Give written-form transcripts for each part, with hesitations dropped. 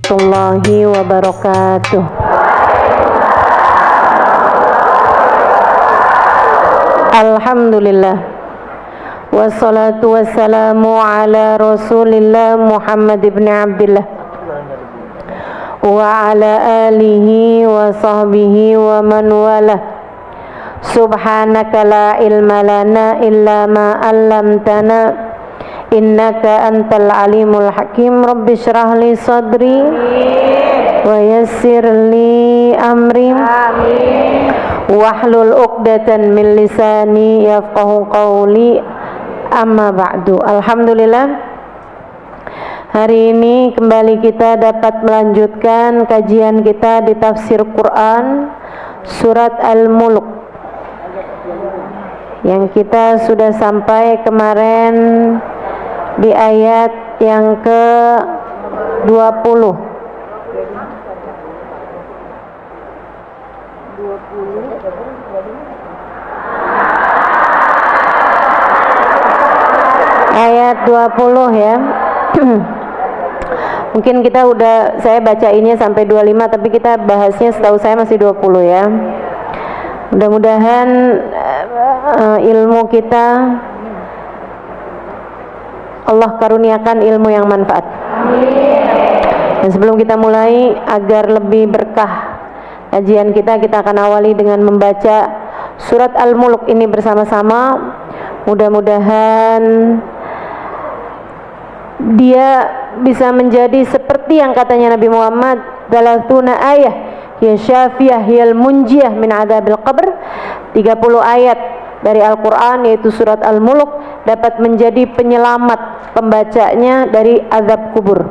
warahmatullahi wabarakatuh. Alhamdulillah, wassalatu wassalamu ala Rasulillah Muhammad ibn Abdillah wa ala alihi wa sahbihi wa man walah. Subhanaka la ilma lana illa ma 'allamtana innaka antal alimul hakim. Rabbi shrah li sadri wa yassir li amri wahlul 'uqdatan min lisani yafqahu qawli. Amma ba'du. Alhamdulillah, hari ini kembali kita dapat melanjutkan kajian kita di tafsir Quran surat Al-Mulk, yang kita sudah sampai kemarin di ayat yang ke-20. Ayat 20 ya. Mungkin kita saya bacainnya sampai 25, tapi kita bahasnya setahu saya masih 20 ya. Mudah-mudahan ilmu kita Allah karuniakan ilmu yang manfaat. Dan sebelum kita mulai, agar lebih berkah kajian kita akan awali dengan membaca surat Al-Mulk ini bersama-sama. Mudah-mudahan dia bisa menjadi seperti yang katanya Nabi Muhammad, "Thalathuna ayah ya syafiyah yal munjiyah min adzabil qabr." 30 ayat dari Al-Quran, yaitu surat Al-Mulk, dapat menjadi penyelamat pembacanya dari azab kubur.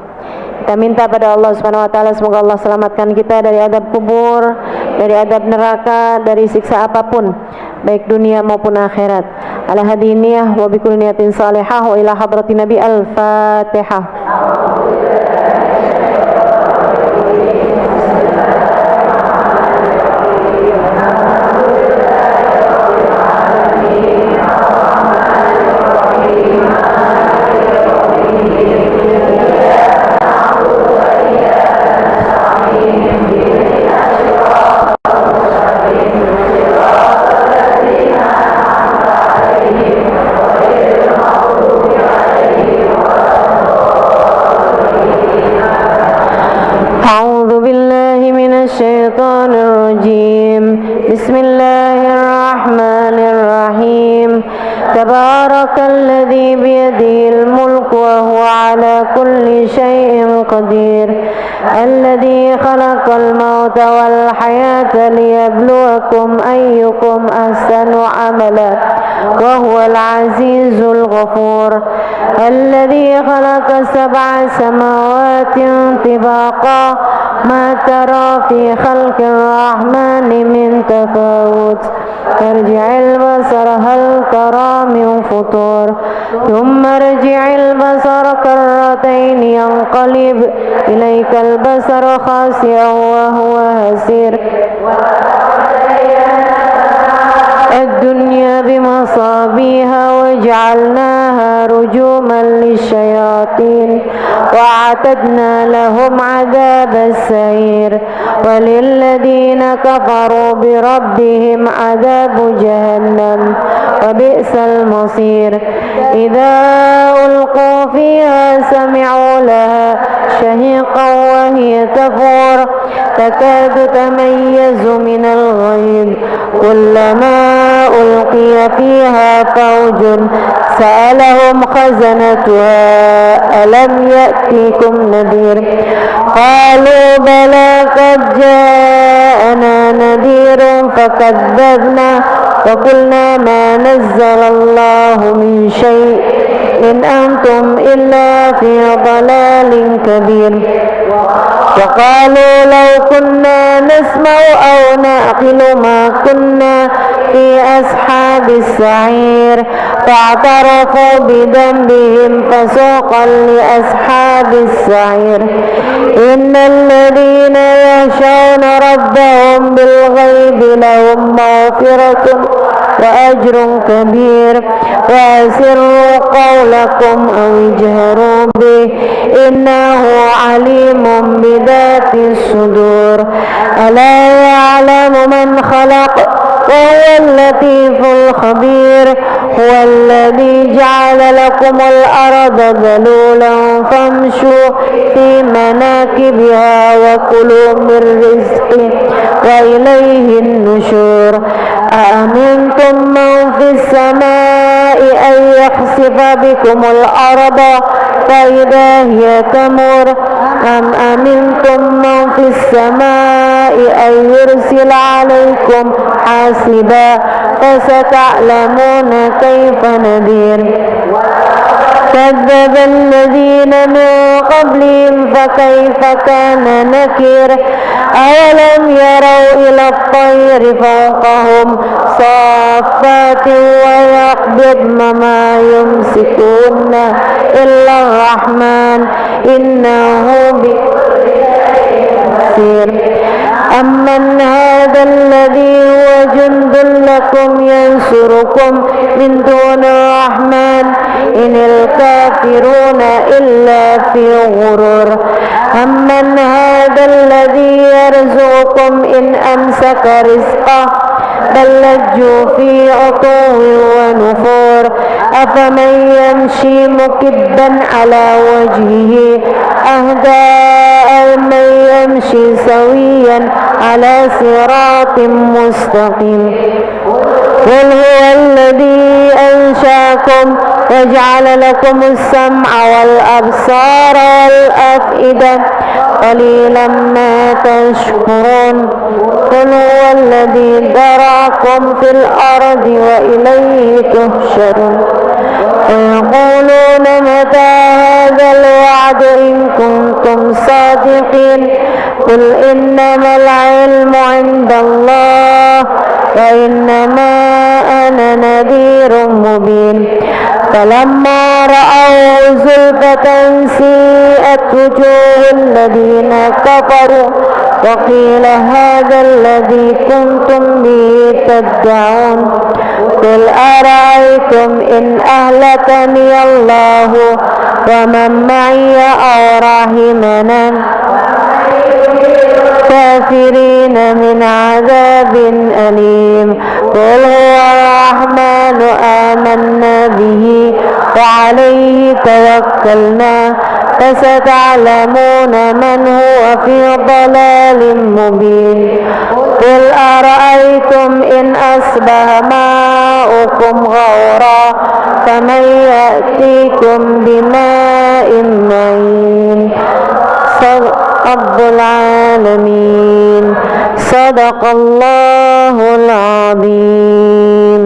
Kita minta pada Allah Subhanahu wa taala, semoga Allah selamatkan kita dari azab kubur, dari azab neraka, dari siksa apapun, baik dunia maupun akhirat. Ala hadhihi niyyah wa bi kulli niyatin salihah wa ila hadratin Nabi. Al-Fatihah. Bismillahirrahmanirrahim. Tabarakalladzi biyadihil mulku wa huwa ala kulli syai'in qadir. Alladzi khalaqal mauta wal hayata liyabluwakum ayyukum ahsanu amala wa huwal azizul ghafur. Alladzi khalaqa sab'a samawati tibaqa ma tara fi khalqir rahmani min tafawut. Arji'il basara hal tara min futur. Thumma arji'il basara karratain yanqalib ilaikal basara khasi'an wa huwa hasir. الدنيا بمصابيها وجعلناها رجوما للشياطين وأعتدنا لهم عذاب السعير وللذين كفروا بربهم عذاب جهنم وبئس المصير. إذا ألقوا فيها سمعوا لها شهيقا وهي تفور تكاد تميز من الغيظ كلما ألقي فيها فوج سألهم خزنتها ألم يأتكم نذير قالوا بلى قد جاءنا نذير فكذبنا وقلنا ما نزل الله من شيء إن أنتم إلا في ضلال كبير. وقالوا لو كنا نسمع أو نعقل ما كنا في أصحاب السعير فاعترفوا بذنبهم فسوقا لأصحاب السعير. إن الذين يخشون ربهم بالغيب لهم مغفرة وأجر كبير. وأسروا قولكم أو اجهروا به إنه عليم بذات الصدور ألا يعلم من خلق وهو اللطيف الخبير هو الذي جعل لكم الأرض ذلولا فامشوا في مناكبها وكلوا من رزقه وإليه النشور أأمنتم من في السماء أن يخسف بكم الأرض فإذا هي تمور أم أمنتم من في السماء أن يرسل عليكم حاسبا فستعلمون كيف نذير كذب الذين من قبلهم فكيف كان نكير أولم يروا إلى الطير فوقهم صافات ويقبضن ما يمسكون إلا الرحمن إنه بكل شيء بصير أمن هذا الذي هو جند لكم ينصركم من دون الرحمن إن الكافرون إلا في غرور أمن هذا الذي يرزقكم إن أمسك رزقه بل لجوا في عتو ونفور أفمن يمشي مكبا على وجهه أهدى من يمشي سويا على صراط مستقيم قل هو الذي أنشأكم وجعل لكم السمع والأبصار والأفئدة قليلا ما تشكرون قل هو الذي ذرأكم في الأرض وإليه تحشرون ويقولون متى هذا الوعد إن كنتم صادقين قل إنما العلم عند الله وإنما أنا نذير مبين فلما رأوا زلفة سيئت وجوه الذين كفروا وقيل هذا الذي كنتم به تدعون قل أرأيتم إن أهلكني الله ومن معي أو رحمنا كافرين من عذاب أليم قل هو الرحمن آمنا به وعليه توكلنا فستعلمون من هو في ضلال مبين قل أرأيتم إن أصبح ماؤكم غورا فمن يأتيكم بماء معين رب العالمين صدق الله العظيم.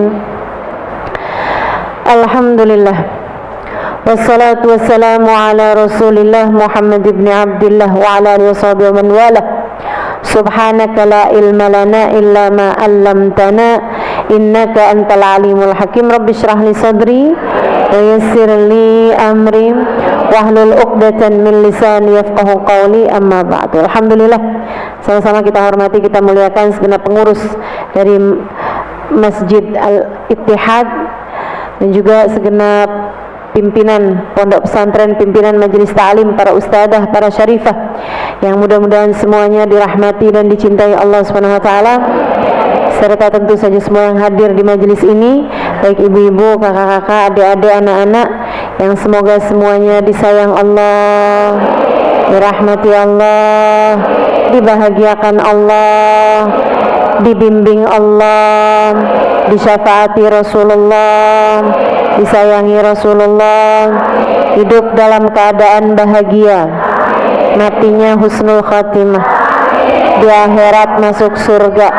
Alhamdulillah wassalatu wassalamu ala rasulillah Muhammad ibn Abdullah wa ala alihi washabihi wa man wala. Subhanaka la ilma lana illa ma 'allamtana innaka antal alimul hakim. Rabbi shrah li sadri wa yassir li amri wahlul 'uqdatan min lisani yafqahu qawli, amma ba'du. Alhamdulillah, sama-sama kita hormati, kita muliakan segenap pengurus dari Masjid Al-Ittihad dan juga segenap pimpinan pondok pesantren, pimpinan majelis ta'lim, para ustadzah, para syarifah yang mudah-mudahan semuanya dirahmati dan dicintai Allah Subhanahu wa taala, serta tentu saja semua yang hadir di majelis ini, baik ibu-ibu, kakak-kakak, adik-adik, anak-anak, yang semoga semuanya disayang Allah, dirahmati Allah, dibahagiakan Allah, dibimbing Allah, disyafaati Rasulullah, disayangi Rasulullah, hidup dalam keadaan bahagia, matinya husnul khatimah, di akhirat masuk surga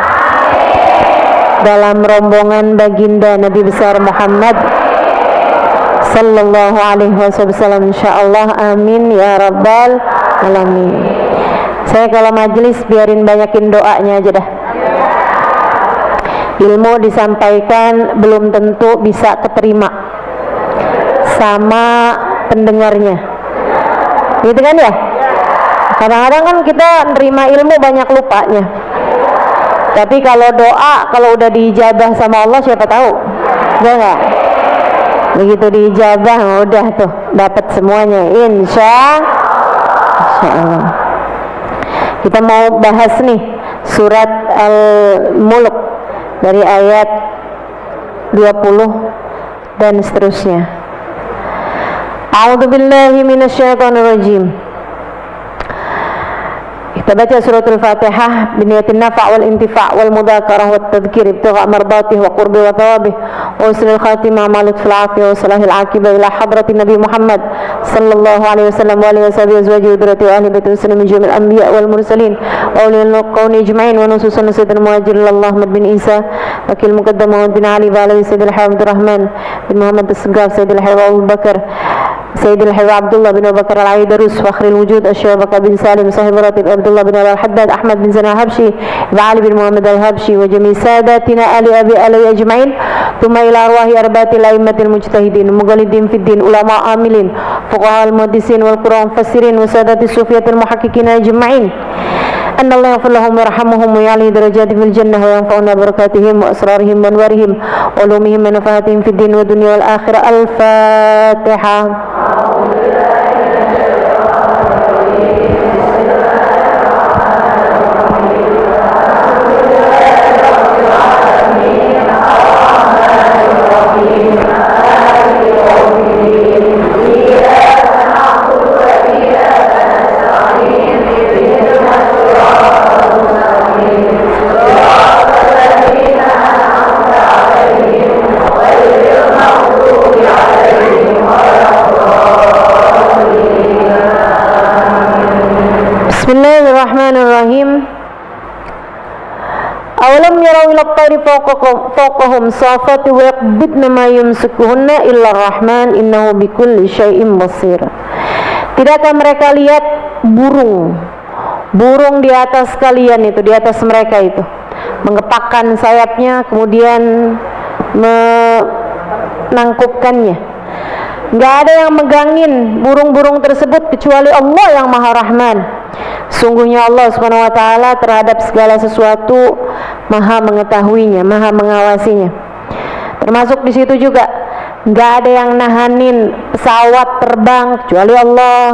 dalam rombongan baginda Nabi besar Muhammad sallallahu alaihi wasallam, insyaallah, amin ya rabbal alamin. Saya kalau majelis biarin banyakin doanya aja dah. Ilmu disampaikan belum tentu bisa keterima sama pendengarnya, gitu kan ya? Kadang-kadang kan kita nerima ilmu banyak lupanya. Tapi kalau doa, kalau udah diijabah sama Allah, siapa tahu, ya nggak? Begitu diijabah, udah tuh dapat semuanya, insya Allah. Kita mau bahas nih surat Al-Mulk dari ayat 20 dan seterusnya. A'udzubillahi minasyaitonirrajim. Kita baca suratul Fatihah biniyatin nafa' wal intifa' wal mudzakarah wat tadhkir ibtigha' mardatih wa qurbi wa thawabih wa husnul khatimah ma lutfil afiyah wa salahil aqibah ila hadratin Nabi Muhammad sallallahu alaihi wasallam wa alihi washabihi azwajihi wa ahli baiti wa jami'il anbiya wal mursalin wa ulil qawni ijma'in wa nususan sayyidil muhajirin Allah Ahmad bin Isa wakil muqaddam Muhammad bin Ali wa alihi sayyidil Habib Rahman bin Muhammad as-Sagaf sayyidil Habib Abu Bakar sayyidil Habib Abdullah bin Abu Bakar al-Aidarus fakhril wujud asy-Syekh Bakar bin Salim sahib ratib Abdullah bin Al-Haddad Ahmad bin Zainal Habsyi wa Ali bin Muhammad Al-Habsyi wa jami' sadatina ali abi alai ajma'in thumma ila arwahi arba'atil a'immatil mujtahidin mughalidin fid din ulama amilin fuqaha al-muhaddisin wal qur'an mufassirin wa sadatis sufiyatil muhaqqiqin ajma'in anna Allah yaghfir lahum wa yarhamuhum wa ya'li darajatihim fil jannah wa yanfa'una barakatihim wa asrarihim wa anwarihim wa ulumihim wa nafahatihim fid din wa dunya wal akhirah. Al-Fatihah. Bismillahirrahmanirrahim. Awalam yarau ila at-tayri fawqahum safati wa yaqbidna ma yumsikuhunna illa ar-rahman innahu bikulli syai'in basir. Tidakkah mereka lihat burung di atas kalian itu, di atas mereka itu mengepakkan sayapnya kemudian menangkupkannya. Enggak ada yang megangin burung-burung tersebut kecuali Allah yang Maha Rahman. Sungguhnya Allah Subhanahu wa taala terhadap segala sesuatu Maha mengetahuinya, Maha mengawasinya. Termasuk di situ juga enggak ada yang nahanin pesawat terbang kecuali Allah.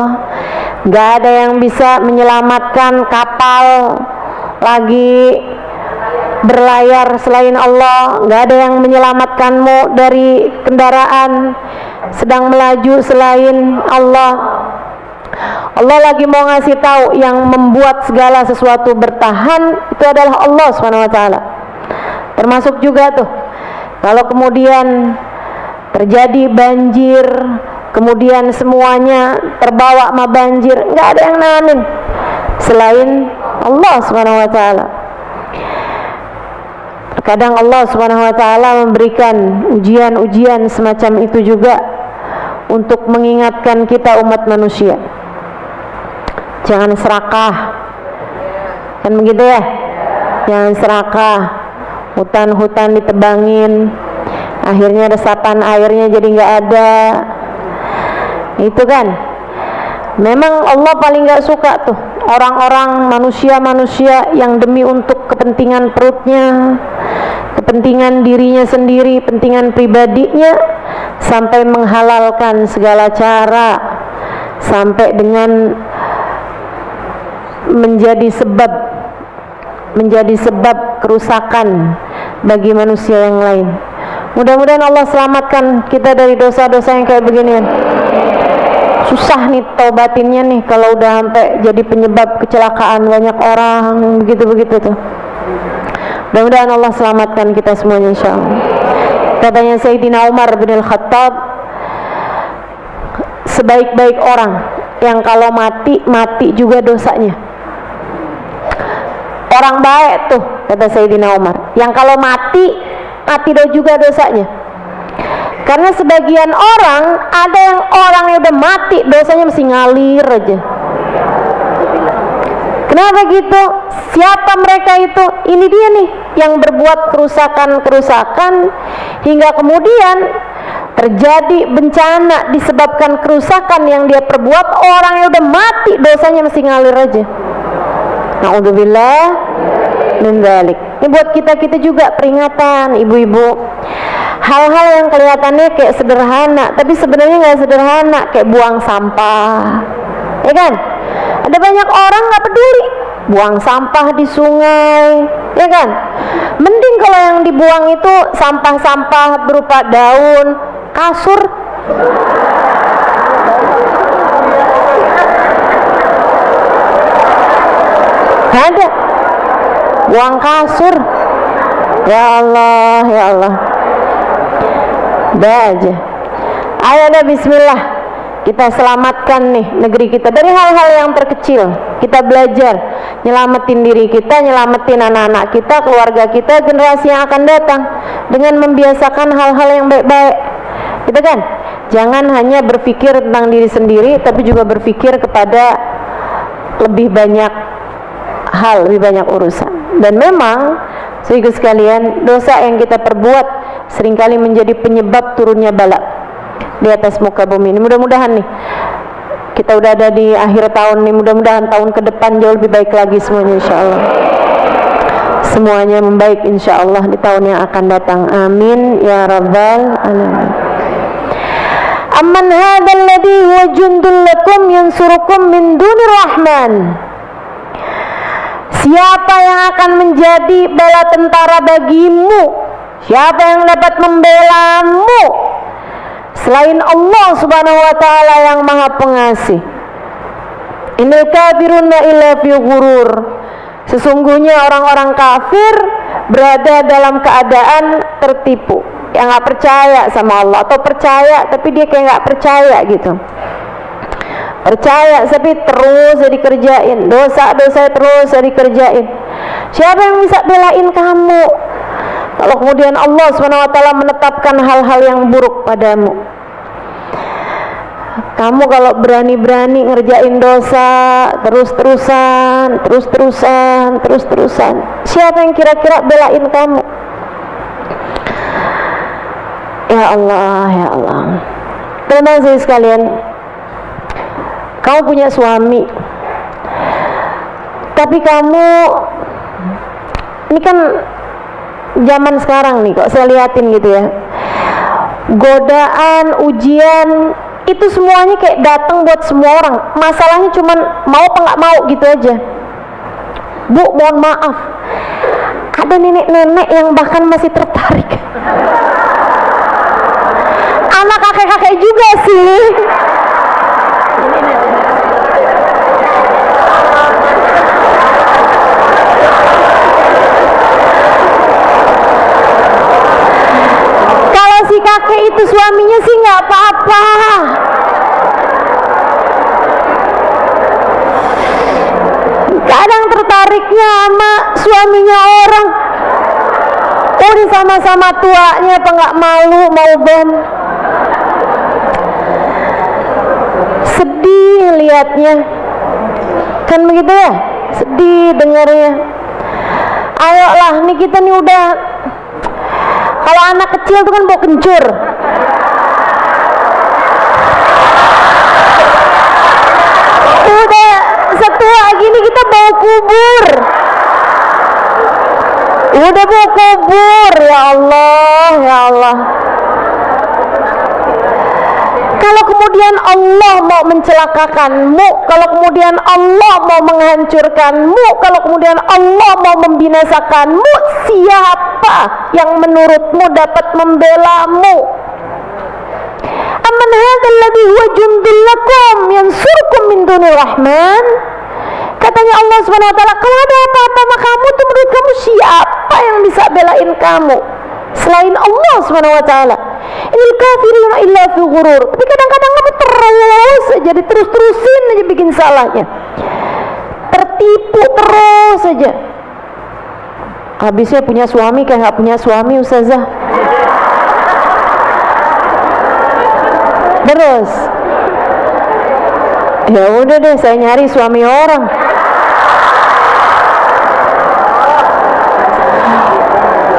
Enggak ada yang bisa menyelamatkan kapal lagi berlayar selain Allah. Enggak ada yang menyelamatkanmu dari kendaraan sedang melaju selain Allah. Allah lagi mau ngasih tahu yang membuat segala sesuatu bertahan itu adalah Allah Subhanahu wa taala. Termasuk juga tuh kalau kemudian terjadi banjir, kemudian semuanya terbawa sama banjir, enggak ada yang nahanin selain Allah Subhanahu wa taala. Terkadang Allah Subhanahu wa taala memberikan ujian-ujian semacam itu juga untuk mengingatkan kita umat manusia. Jangan serakah, kan begitu ya? Jangan serakah. Hutan-hutan ditebangin, akhirnya resapan airnya jadi nggak ada. Itu kan, memang Allah paling nggak suka tuh orang-orang manusia-manusia yang demi untuk kepentingan perutnya, kepentingan dirinya sendiri, kepentingan pribadinya, sampai menghalalkan segala cara, sampai dengan menjadi sebab kerusakan bagi manusia yang lain. Mudah-mudahan Allah selamatkan kita dari dosa-dosa yang kayak beginian. Susah nih taubatinnya nih kalau udah sampai jadi penyebab kecelakaan banyak orang begitu-begitu tuh. Mudah-mudahan Allah selamatkan kita semuanya insyaallah. Katanya Sayyidina Umar bin Al-Khattab, sebaik-baik orang yang kalau mati juga dosanya. Orang baik tuh, kata Sayyidina Umar, yang kalau mati juga dosanya. Karena sebagian orang, ada yang orang yang udah mati dosanya masih ngalir aja. Kenapa gitu? Siapa mereka itu? Ini dia nih yang berbuat kerusakan-kerusakan hingga kemudian terjadi bencana disebabkan kerusakan yang dia perbuat. Orang yang udah mati dosanya masih ngalir aja. Na'udzubillah min dzalik. Ini buat kita juga peringatan, ibu-ibu. Hal-hal yang kelihatannya kayak sederhana, tapi sebenarnya nggak sederhana, kayak buang sampah, ya kan? Ada banyak orang nggak peduli, buang sampah di sungai, ya kan? Mending kalau yang dibuang itu sampah-sampah berupa daun, kasur. Ada buang kasur. Ya Allah, ya Allah. Dah aja. Ayo dah, bismillah. Kita selamatkan nih negeri kita dari hal-hal yang terkecil. Kita belajar nyelamatin diri kita, nyelamatin anak-anak kita, keluarga kita, generasi yang akan datang dengan membiasakan hal-hal yang baik-baik. Gitu kan? Jangan hanya berpikir tentang diri sendiri, tapi juga berpikir kepada lebih banyak hal, lebih banyak urusan. Dan memang, saudara sekalian, dosa yang kita perbuat seringkali menjadi penyebab turunnya bala di atas muka bumi ini. Mudah-mudahan nih, kita udah ada di akhir tahun nih, mudah-mudahan tahun ke depan jauh lebih baik lagi semuanya, insyaallah. Semuanya membaik insyaallah di tahun yang akan datang. Amin ya rabbal alamin. Amman hadzal ladzi huwa jundul lakum yansurukum min dunir rahman. Siapa yang akan menjadi bala tentara bagimu? Siapa yang dapat membelamu selain Allah Subhanahu wa taala yang Maha Pengasih? Innal kafiruna illa fi ghurur. Sesungguhnya orang-orang kafir berada dalam keadaan tertipu, yang nggak percaya sama Allah, atau percaya tapi dia kayak nggak percaya gitu. Percaya tapi terus dikerjain, dosa-dosa terus dikerjain. Siapa yang bisa belain kamu kalau kemudian Allah SWT menetapkan hal-hal yang buruk padamu? Kamu kalau berani-berani ngerjain dosa terus-terusan, siapa yang kira-kira belain kamu? Ya Allah, ya Allah. Teman-teman sekalian, kamu punya suami, tapi kamu, ini kan zaman sekarang nih, kok saya liatin gitu ya, godaan, ujian, itu semuanya kayak datang buat semua orang. Masalahnya cuman mau apa nggak mau gitu aja. Bu, mohon maaf, ada nenek-nenek yang bahkan masih tertarik. Anak kakek-kakek juga sih. Kalau si kakek itu suaminya sih nggak apa-apa. Kadang tertariknya sama suaminya orang. Oh, ini sama-sama tuanya, apa nggak malu mau ben? Sedih liatnya, kan begitu ya? Sedih dengarnya. Ayolah, nih kita nih udah, kalau anak kecil tuh kan bau kencur. Udah setua gini kita bau kubur. Udah bau kubur, ya Allah, ya Allah. Kalau kemudian Allah mau mencelakakanmu, kalau kemudian Allah mau menghancurkanmu, kalau kemudian Allah mau membinasakanmu, siapa yang menurutmu dapat membelamu? Amman hadzal ladzi huwa jundul lakum yansurkum min dunir rahman. Katanya Allah Subhanahu wa taala, kalau ada apa-apa sama kamu tuh, menurut kamu siapa yang bisa belain kamu selain Allah Subhanahu wa taala? Innal kafiruna illa fi ghurur. Tapi kadang-kadang kamu terus aja, terus-terusin aja bikin salahnya, tertipu terus aja. Habisnya punya suami kayak nggak punya suami, ustazah. Terus ya udah deh, saya nyari suami orang.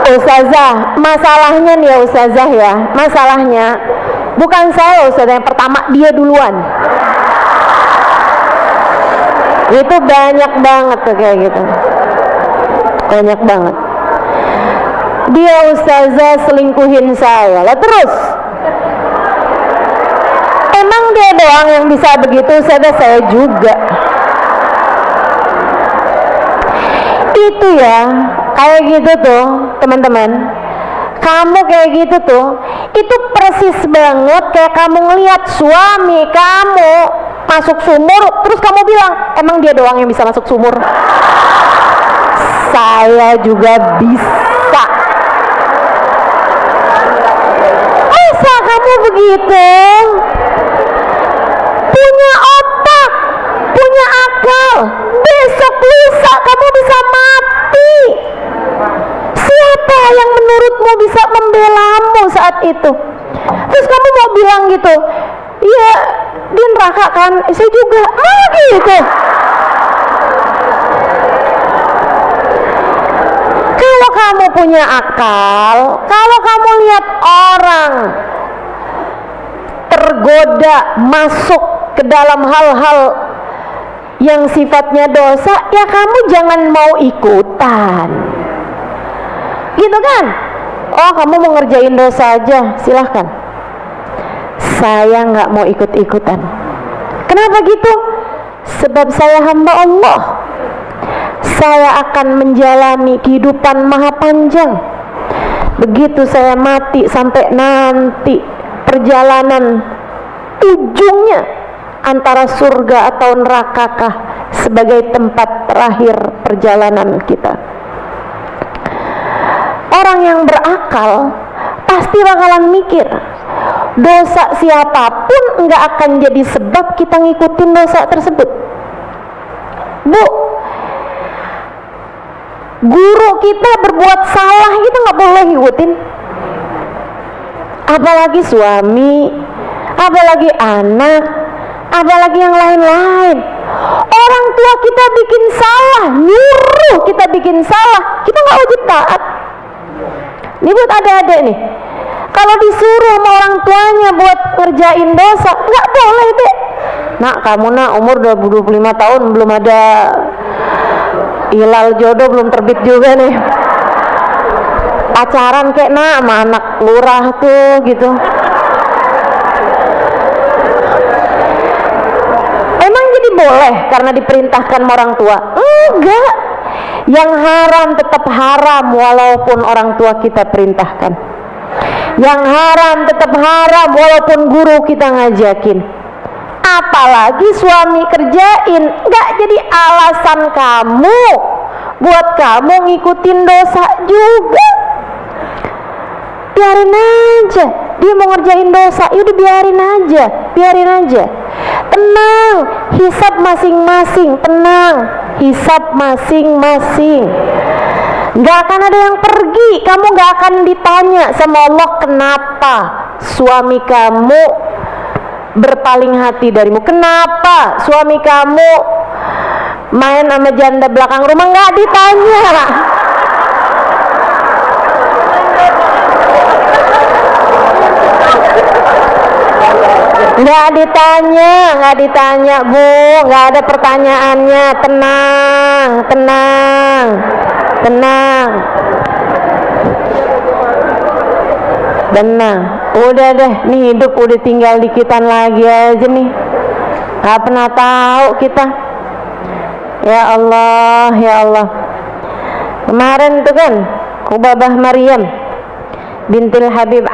Ustazah, masalahnya nih ya ustazah ya, masalahnya bukan saya ustazah yang pertama, dia duluan. Itu banyak banget tuh kayak gitu, banyak banget. Dia ustazah selingkuhin saya lah, terus emang dia doang yang bisa begitu ustazah? Saya juga. Itu ya, kayak gitu tuh teman-teman, kamu kayak gitu tuh, itu persis banget kayak kamu ngelihat suami kamu masuk sumur, terus kamu bilang, emang dia doang yang bisa masuk sumur? Saya juga bisa. Masa kamu begitu? Punya otak, punya akal, besok lusa kamu bisa mati. Siapa yang menurutmu bisa membelamu saat itu? Terus kamu mau bilang gitu, iya di neraka kan, saya juga, gitu. Kalau kamu punya akal, kalau kamu lihat orang tergoda masuk ke dalam hal-hal yang sifatnya dosa, ya kamu jangan mau ikutan, gitu kan? Oh, kamu mau ngerjain dosa aja, silahkan. Saya nggak mau ikut-ikutan. Kenapa gitu? Sebab saya hamba Allah. Saya akan menjalani kehidupan maha panjang. Begitu saya mati, sampai nanti perjalanan ujungnya antara surga atau nerakakah sebagai tempat terakhir perjalanan kita. Orang yang berakal pasti bakalan mikir, dosa siapapun nggak akan jadi sebab kita ngikutin dosa tersebut. Bu, guru kita berbuat salah, kita nggak boleh ngikutin. Apalagi suami, apalagi anak, apalagi yang lain-lain. Orang tua kita bikin salah, nyuruh kita bikin salah, kita nggak wajib taat. Ini buat adik-adik nih, kalau disuruh sama orang tuanya buat ngerjain dosa, nggak boleh deh. Nak, kamu nak umur 25 tahun belum ada hilal jodoh, belum terbit juga nih, pacaran kayak nak sama anak lurah tuh gitu. Emang jadi boleh karena diperintahkan sama orang tua? Enggak. Yang haram tetap haram walaupun orang tua kita perintahkan. Yang haram tetap haram walaupun guru kita ngajakin. Apalagi suami kerjain, nggak jadi alasan kamu buat kamu ngikutin dosa juga. Biarin aja, dia mau ngerjain dosa, yaudah biarin aja. Tenang, hisab masing-masing, tenang, hisab masing-masing. Nggak akan ada yang pergi, kamu nggak akan ditanya sama Allah kenapa suami kamu berpaling hati darimu, kenapa suami kamu main sama janda belakang rumah, nggak ditanya. Nggak ditanya Bu, nggak ada pertanyaannya. Tenang, udah deh, nih hidup udah tinggal dikitan lagi aja nih, nggak pernah tahu kita. Ya Allah. Kemarin tuh kan Ubabah Maryam bintil Habib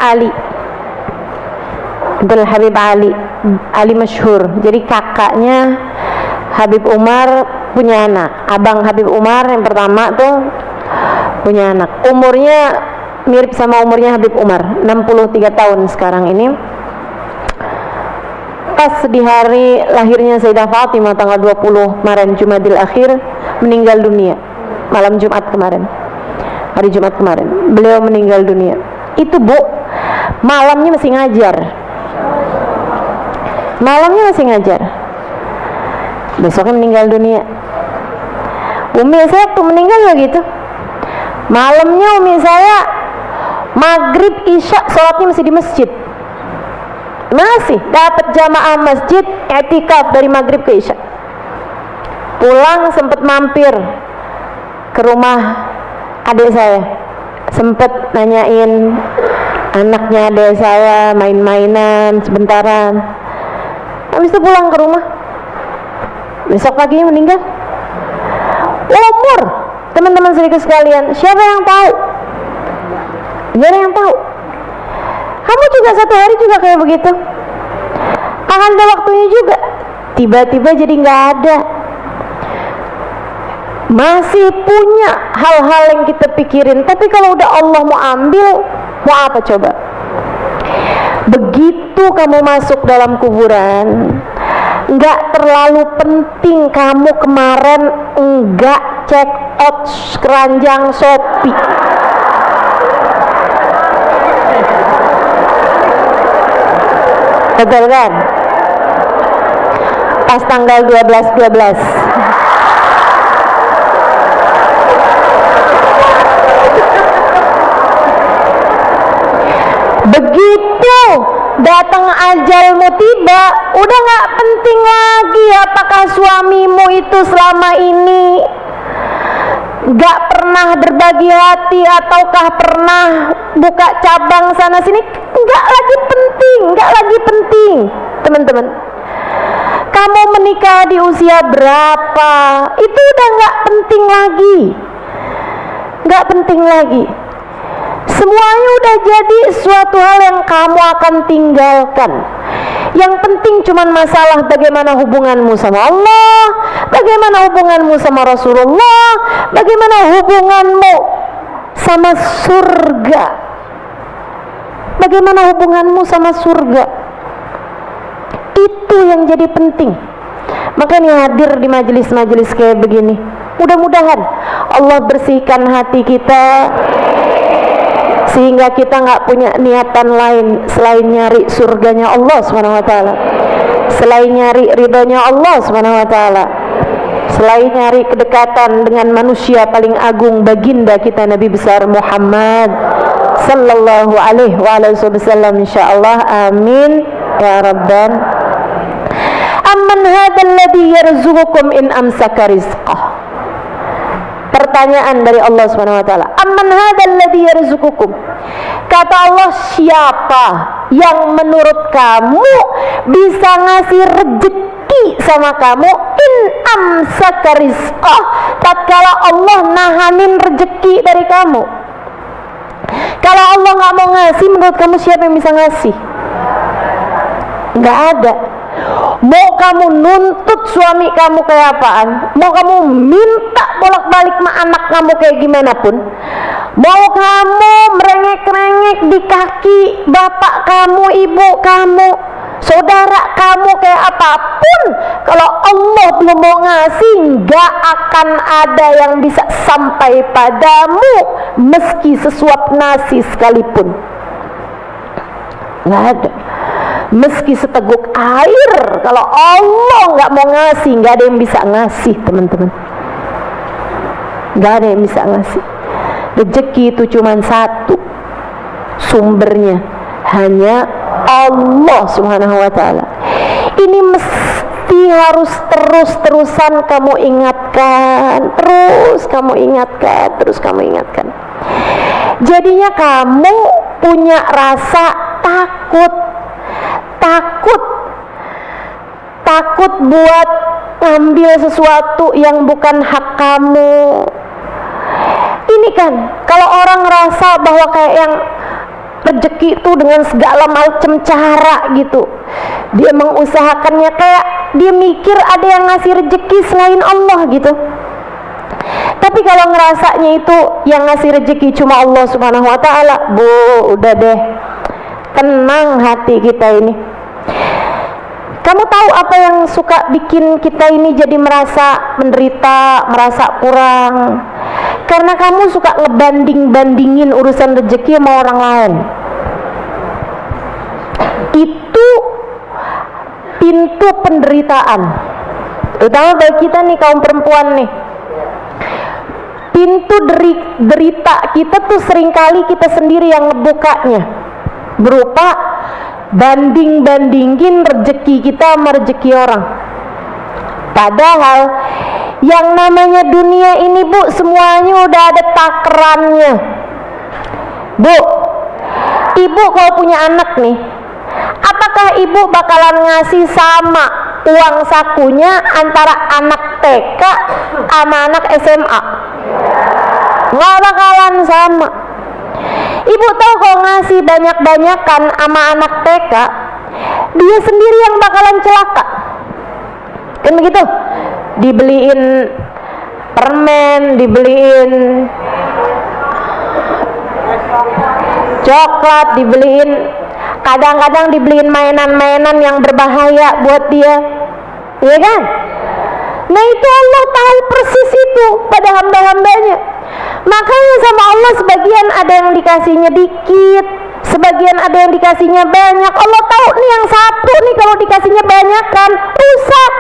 Ali masyhur. Jadi kakaknya Habib Umar punya anak, abang Habib Umar yang pertama tuh punya anak, umurnya mirip sama umurnya Habib Umar, 63 tahun sekarang ini. Pas di hari lahirnya Sayyidah Fatimah tanggal 20 kemarin, Jumadil Akhir, meninggal dunia malam Jumat kemarin, hari Jumat kemarin beliau meninggal dunia. Itu Bu, malamnya masih ngajar, besoknya meninggal dunia. Umi saya tuh meninggal ya gitu, malamnya umi saya maghrib isya sholatnya masih di masjid, masih dapat jamaah masjid i'tikaf dari maghrib ke isya. Pulang sempet mampir ke rumah adik saya, sempet nanyain anaknya adik saya, main-mainan sebentaran. Habis itu pulang ke rumah, besok paginya meninggal. Umur Teman-teman saudaraku sekalian, siapa yang tahu? Gak ada yang tahu. Kamu juga satu hari juga kayak begitu. Akan ada waktunya juga tiba-tiba jadi gak ada. Masih punya hal-hal yang kita pikirin, tapi kalau udah Allah mau ambil, mau apa coba? Begitu kamu masuk dalam kuburan, nggak terlalu penting kamu kemarin nggak check out keranjang Shopee. Betul kan? Pas tanggal 12. Begitu datang ajalmu tiba, udah gak penting lagi apakah suamimu itu selama ini gak pernah berbagi hati ataukah pernah buka cabang sana sini. Gak lagi penting, teman-teman. Kamu menikah di usia berapa, itu udah gak penting lagi. Semuanya udah jadi suatu hal yang kamu akan tinggalkan. Yang penting cuman masalah bagaimana hubunganmu sama Allah, bagaimana hubunganmu sama Rasulullah, bagaimana hubunganmu sama surga. Bagaimana hubunganmu sama surga. Itu yang jadi penting. Makanya hadir di majelis-majelis kayak begini, mudah-mudahan Allah bersihkan hati kita, sehingga kita nggak punya niatan lain selain nyari surganya Allah SWT, selain nyari ridhonya Allah SWT, selain nyari kedekatan dengan manusia paling agung, baginda kita Nabi besar Muhammad sallallahu alaihi wasallam, insyaallah. Amin ya rabban. Amman hadzal ladzi yarzuqukum in amsaka rizqah. Pertanyaan dari Allah SWT. Amman hadzal ladzi yarzuqukum. Kata Allah, siapa yang menurut kamu bisa ngasih rezeki sama kamu in amsaka rizqah, tatkala Allah nahanin rezeki dari kamu. Kalau Allah nggak mau ngasih, menurut kamu siapa yang bisa ngasih? Nggak ada. Mau kamu nuntut suami kamu kayak apaan, mau kamu minta bolak-balik sama anak kamu kayak gimana pun, mau kamu merengek-rengek di kaki bapak kamu, ibu kamu, saudara kamu kayak apapun, kalau Allah belum mau ngasih, nggak akan ada yang bisa sampai padamu meski sesuap nasi sekalipun. Nggak ada. Meski seteguk air, kalau Allah nggak mau ngasih, nggak ada yang bisa ngasih, teman-teman. Nggak ada yang bisa ngasih. Rezeki itu cuma satu, sumbernya hanya Allah Subhanahu Wa Taala. Ini mesti harus terus-terusan kamu ingatkan, terus kamu ingatkan. Jadinya kamu punya rasa takut buat ngambil sesuatu yang bukan hak kamu. Ini kan kalau orang ngerasa bahwa kayak yang rezeki itu dengan segala macam cara gitu, dia mengusahakannya, kayak dia mikir ada yang ngasih rezeki selain Allah gitu. Tapi kalau ngerasanya itu yang ngasih rezeki cuma Allah Subhanahu Wa Taala, udah deh, tenang hati kita ini. Kamu tahu apa yang suka bikin kita ini jadi merasa menderita, merasa kurang? Karena kamu suka ngebanding-bandingin urusan rezeki sama orang lain. Itu pintu penderitaan, terutama bagi kita nih kaum perempuan nih. Pintu derita kita tuh seringkali kita sendiri yang ngebukanya, berupa banding-bandingin rezeki kita sama rezeki orang. Padahal yang namanya dunia ini, Bu, semuanya udah ada takarannya. Bu, ibu kalau punya anak nih, apakah ibu bakalan ngasih sama uang sakunya antara anak TK sama anak SMA? nggak bakalan sama. Ibu tahu kalau ngasih banyak-banyakan sama anak TK, dia sendiri yang bakalan celaka. Kan begitu? Dibeliin permen, dibeliin coklat, dibeliin, kadang-kadang dibeliin mainan-mainan yang berbahaya buat dia, ya kan? Nah itu Allah tahu persis itu pada hamba-hambanya. Makanya sama Allah sebagian ada yang dikasihnya dikit, sebagian ada yang dikasihnya banyak. Allah tahu nih yang satu nih kalau dikasihnya banyak kan rusak.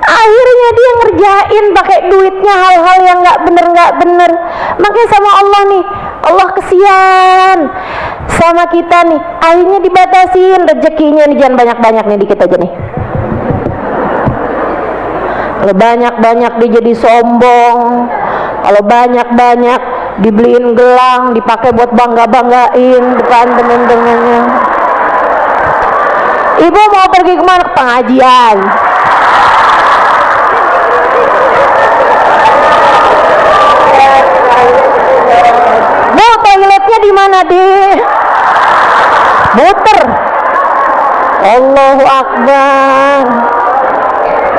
Akhirnya dia ngerjain pakai duitnya hal-hal yang nggak bener. Makanya sama Allah nih, Allah kesian sama kita nih. Akhirnya dibatasin rezekinya nih, jangan banyak-banyak nih, dikit aja nih. Kalau banyak-banyak dia jadi sombong. Kalau banyak-banyak dibeliin gelang, dipakai buat bangga-banggain depan teman-temannya. Ibu mau pergi kemana? Ke pengajian. Bu, toiletnya di mana, Dek? Muter. Allahu Akbar.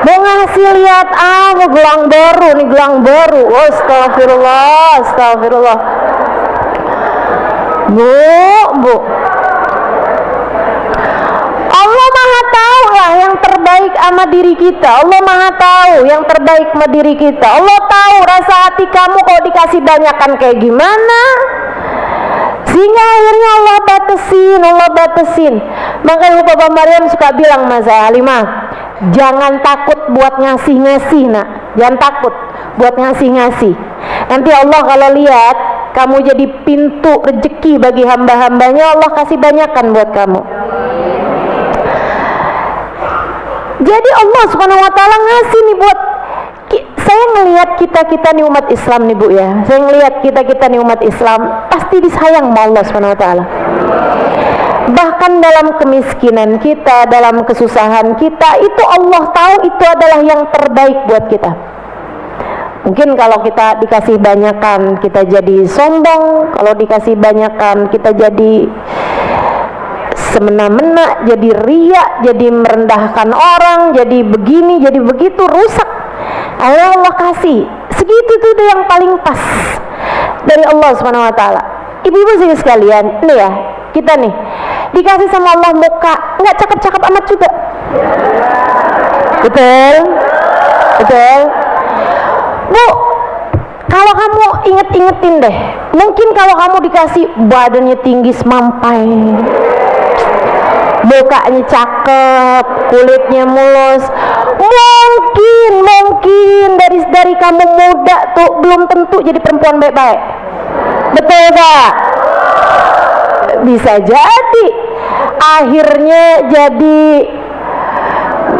Mau ngasih lihat mau gelang baru nih, gelang baru. Astagfirullah, astagfirullah. Bu. Allah Maha tahu lah yang terbaik sama diri kita. Allah Maha tahu yang terbaik sama diri kita. Allah tahu rasa hati kamu kalau dikasih banyakan kayak gimana. Sehingga akhirnya Allah batasin. Makanya Bapak Maryam suka bilang, Mas Halimah, jangan takut buat ngasih-ngasih, nak. Jangan takut buat ngasih-ngasih. Nanti Allah kalau lihat kamu jadi pintu rezeki bagi hamba-hambanya, Allah kasih banyakan buat kamu. Jadi Allah Subhanahu wa taala ngasih nih buat saya ngelihat kita nih umat Islam nih Bu ya. Saya ngelihat kita nih umat Islam pasti disayang sama Allah Subhanahu wa taala. Bahkan dalam kemiskinan kita, dalam kesusahan kita, itu Allah tahu itu adalah yang terbaik buat kita. Mungkin kalau kita dikasih banyakan kita jadi sombong, kalau dikasih banyakan kita jadi semena-mena, jadi riak, jadi merendahkan orang, jadi begini, jadi begitu, rusak. Allah kasih segitu tuh yang paling pas dari Allah Subhanahu wa taala. Ibu-ibu sekalian, nih ya, kita nih dikasih sama Allah muka nggak cakep-cakep amat juga. Betul? Bu, kalau kamu ingetin deh, mungkin kalau kamu dikasih badannya tinggi semampai, mukanya cakep, kulitnya mulus, mungkin dari kamu muda tuh belum tentu jadi perempuan baik-baik. Betul gak? Bisa jadi akhirnya jadi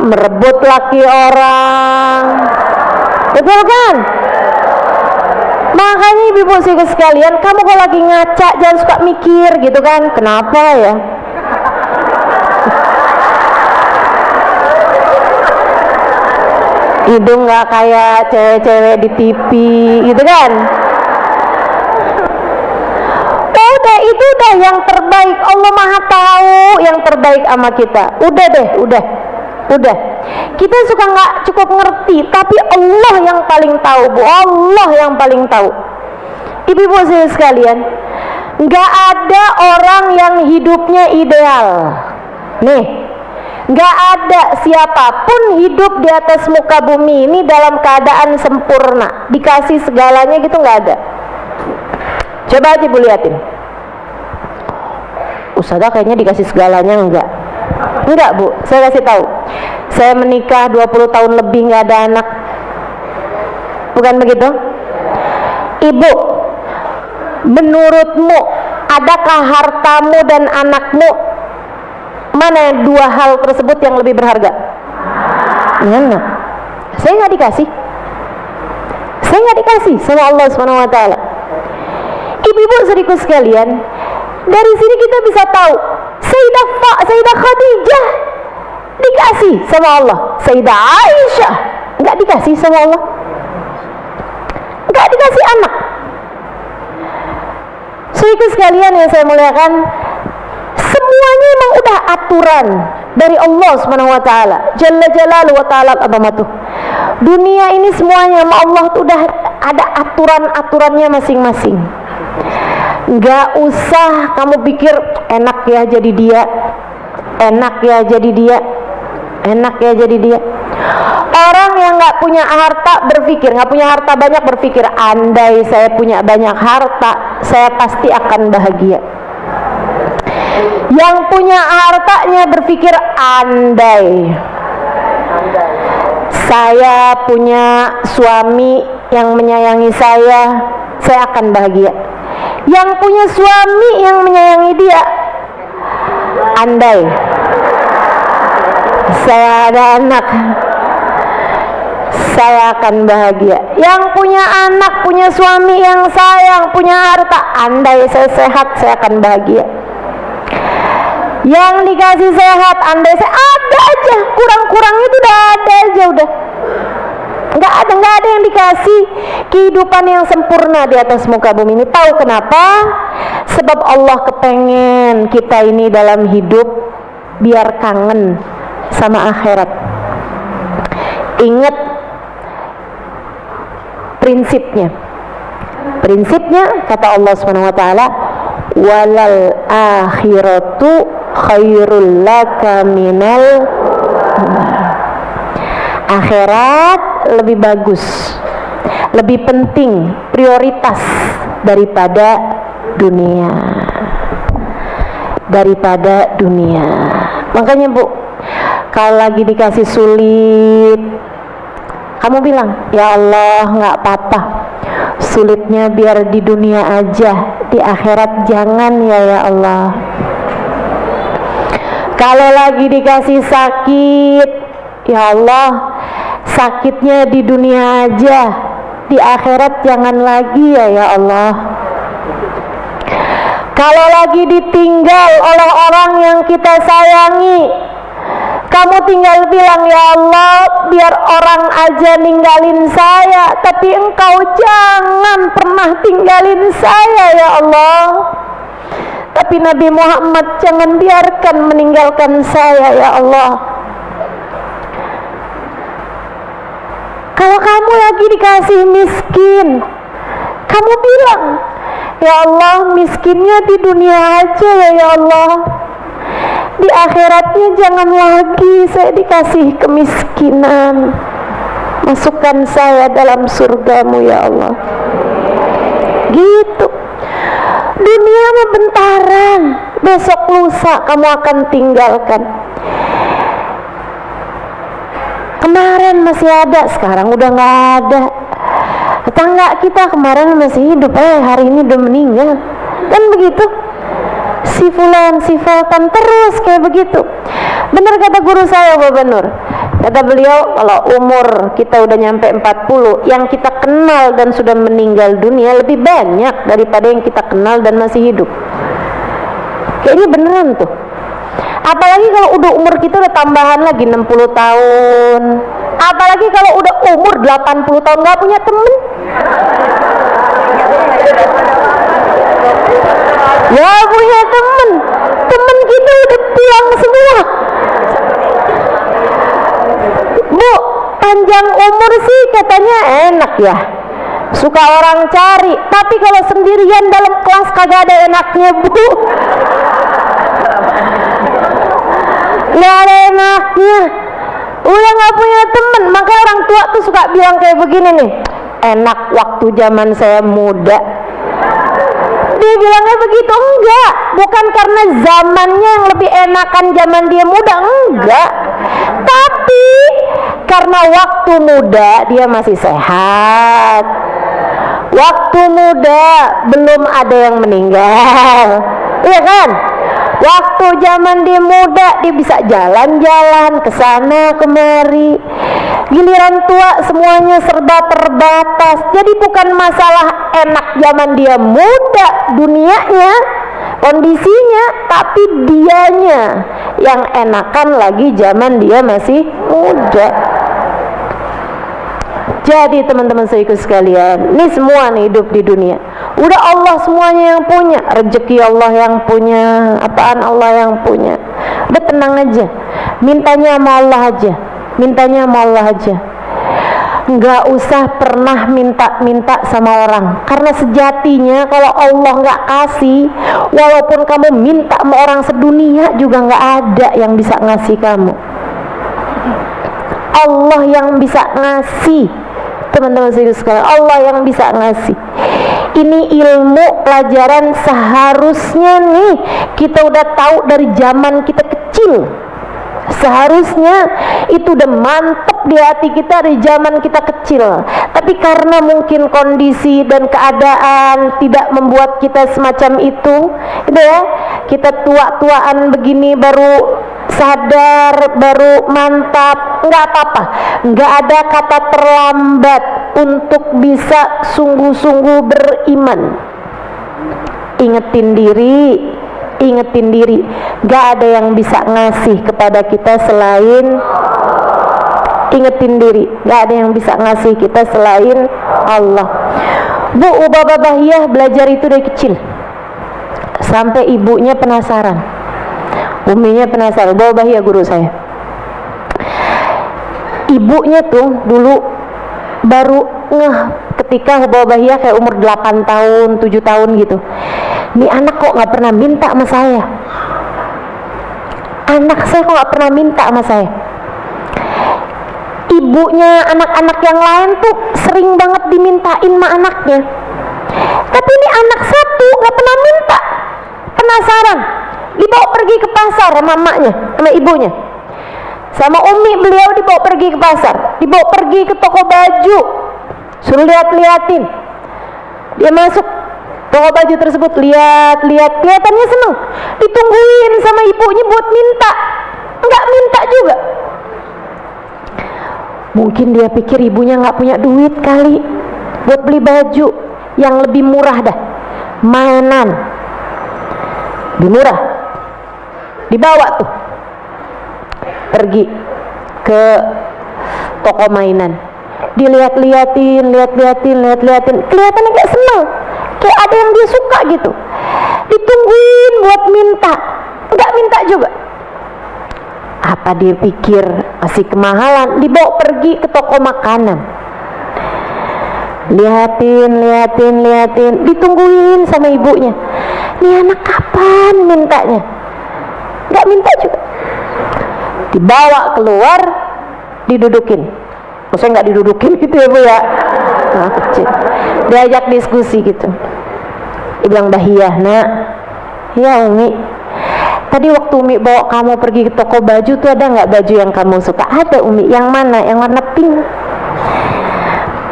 merebut laki orang. Betul kan? Makanya ibu-ibu sekalian, kamu kalau lagi ngaca jangan suka mikir gitu kan, kenapa ya? Hidung gak kayak cewek-cewek di TV gitu kan. Udah, itu udah yang terbaik. Allah Maha tahu yang terbaik sama kita. Udah. Kita suka gak cukup ngerti, tapi Allah yang paling tahu, Bu. Allah yang paling tahu. Ibu-ibu sekalian, gak ada orang yang hidupnya ideal. Nih, gak ada siapapun hidup di atas muka bumi ini dalam keadaan sempurna, dikasih segalanya gitu, gak ada. Coba aja Bu liatin. Ustazah kayaknya dikasih segalanya enggak Bu, saya kasih tahu. Saya menikah 20 tahun lebih gak ada anak. Bukan begitu? Ibu, menurutmu adakah hartamu dan anakmu, mana dua hal tersebut yang lebih berharga? Mana? Saya nggak dikasih sama Allah Subhanahu wa taala. Ibu-ibu saudaraku sekalian, dari sini kita bisa tahu Sayyidah Khadijah dikasih sama Allah, Sayyidah Aisyah nggak dikasih sama Allah, nggak dikasih sekalian yang saya muliakan, semuanya memang udah aturan dari Allah Subhanahu wa taala. Jalla jalaluhu wa ta'ala azamatuh. Dunia ini semuanya sama Allah tuh udah ada aturan-aturannya masing-masing. Enggak usah kamu pikir enak ya jadi dia. Enak ya jadi dia. Enak ya jadi dia. Orang yang nggak punya harta berpikir, nggak punya harta banyak berpikir, andai saya punya banyak harta, saya pasti akan bahagia. Yang punya hartanya berpikir, andai saya punya suami yang menyayangi saya akan bahagia. Yang punya suami yang menyayangi dia, andai saya ada anak, saya akan bahagia. Yang punya anak, punya suami yang sayang, punya harta, andai saya sehat, saya akan bahagia. Yang dikasih sehat, andai saya ada aja, kurang-kurangnya itu udah ada aja, udah nggak ada yang dikasih kehidupan yang sempurna di atas muka bumi ini. Tahu kenapa? Sebab Allah kepengen kita ini dalam hidup biar kangen sama akhirat. Ingat prinsipnya kata Allah Subhanahu wa taala, walal akhiratu khairul laka minal, akhirat lebih bagus, lebih penting, prioritas daripada dunia. Makanya Bu, kalau lagi dikasih sulit, kamu bilang, ya Allah nggak apa-apa, sulitnya biar di dunia aja, di akhirat jangan ya Allah. Kalau lagi dikasih sakit, ya Allah sakitnya di dunia aja, di akhirat jangan lagi ya Allah. Kalau lagi ditinggal oleh orang yang kita sayangi, kamu tinggal bilang, ya Allah biar orang aja ninggalin saya, tapi Engkau jangan pernah tinggalin saya ya Allah. Tapi Nabi Muhammad jangan biarkan meninggalkan saya ya Allah. Kalau kamu lagi dikasih miskin, kamu bilang, ya Allah miskinnya di dunia aja ya Allah, di akhiratnya jangan lagi saya dikasih kemiskinan. Masukkan saya dalam surgamu ya Allah. Gitu. Dunia mah bentaran, besok lusa kamu akan tinggalkan. Kemarin masih ada, sekarang udah nggak ada. Tetangga kita kemarin masih hidup, hari ini udah meninggal. Kan begitu. Si fulan, si fultan, terus kayak begitu. Benar kata guru saya Bapak Nur. Kata beliau, kalau umur kita udah nyampe 40, yang kita kenal dan sudah meninggal dunia lebih banyak daripada yang kita kenal dan masih hidup. Kayaknya beneran tuh. Apalagi kalau udah umur kita udah tambahan lagi 60 tahun. Apalagi kalau udah umur 80 tahun gak punya temen. Ya punya temen kita udah pulang semua. Bu, panjang umur sih katanya enak ya, suka orang cari. Tapi kalau sendirian dalam kelas kagak ada enaknya Bu. Gak ada enaknya, udah gak punya temen. Maka orang tua tuh suka bilang kayak begini nih, enak waktu zaman saya muda. Dia bilangnya begitu, enggak, bukan karena zamannya yang lebih enakan zaman dia muda, enggak, tapi karena waktu muda dia masih sehat, waktu muda belum ada yang meninggal, iya kan? Waktu zaman dia muda dia bisa jalan-jalan ke sana kemari. Giliran tua semuanya serba terbatas. Jadi bukan masalah enak zaman dia muda dunianya, kondisinya, tapi dianya yang enakan lagi zaman dia masih muda. Jadi teman-teman saudaraku sekalian, ini semua nih hidup di dunia Udah Allah semuanya yang punya, rezeki Allah yang punya, apaan Allah yang punya. Udah tenang aja, mintanya sama Allah aja, mintanya sama Allah aja. Nggak usah pernah minta-minta sama orang, karena sejatinya kalau Allah nggak kasih, walaupun kamu minta sama orang sedunia juga nggak ada yang bisa ngasih kamu. Allah yang bisa ngasih, teman-teman sekalian, Allah yang bisa ngasih. Ini ilmu pelajaran seharusnya nih kita udah tahu dari zaman kita kecil. Seharusnya itu udah mantap di hati kita dari zaman kita kecil. Tapi karena mungkin kondisi dan keadaan tidak membuat kita semacam itu ya, kita tua-tuaan begini baru sadar, baru mantap. Nggak apa-apa, nggak ada kata terlambat untuk bisa sungguh-sungguh beriman. Ingetin diri, gak ada yang bisa ngasih kepada kita selain, ingetin diri, gak ada yang bisa ngasih kita selain Allah. Bu Ubabah Bahiyah belajar itu dari kecil sampai ibunya penasaran, uminya penasaran. Ubabah Bahiyah guru saya, ibunya tuh dulu baru ngeh ketika Ubabah Bahiyah kayak umur 8 tahun, 7 tahun gitu. Ini anak kok gak pernah minta sama saya, anak saya kok gak pernah minta sama saya. Ibunya anak-anak yang lain tuh sering banget dimintain sama anaknya, tapi ini anak satu gak pernah minta. Penasaran, dibawa pergi ke pasar sama mamanya, sama ibunya, sama umi beliau dibawa pergi ke pasar, dibawa pergi ke toko baju, suruh lihat-liatin. Dia masuk toko baju tersebut, lihat-lihat, kelihatannya seneng, ditungguin sama ibunya buat minta, nggak minta juga. Mungkin dia pikir ibunya nggak punya duit kali buat beli baju yang lebih murah dah, mainan lebih murah, dibawa tuh pergi ke toko mainan, dilihat-liatin, kelihatannya kayak seneng, kayak ada yang dia suka gitu. Ditungguin buat minta, nggak minta juga. Apa dia pikir masih kemahalan? Dibawa pergi ke toko makanan, liatin, ditungguin sama ibunya. Nih anak kapan mintanya? Nggak minta juga. Dibawa keluar, didudukin. Maksudnya nggak didudukin gitu ya Bu ya, nah, kecil. Diajak diskusi gitu. Dia bilang, Bahiyah nak, ya Umi, tadi waktu Umi bawa kamu pergi ke toko baju tuh ada nggak baju yang kamu suka? Ada Umi. Yang mana? Yang warna pink.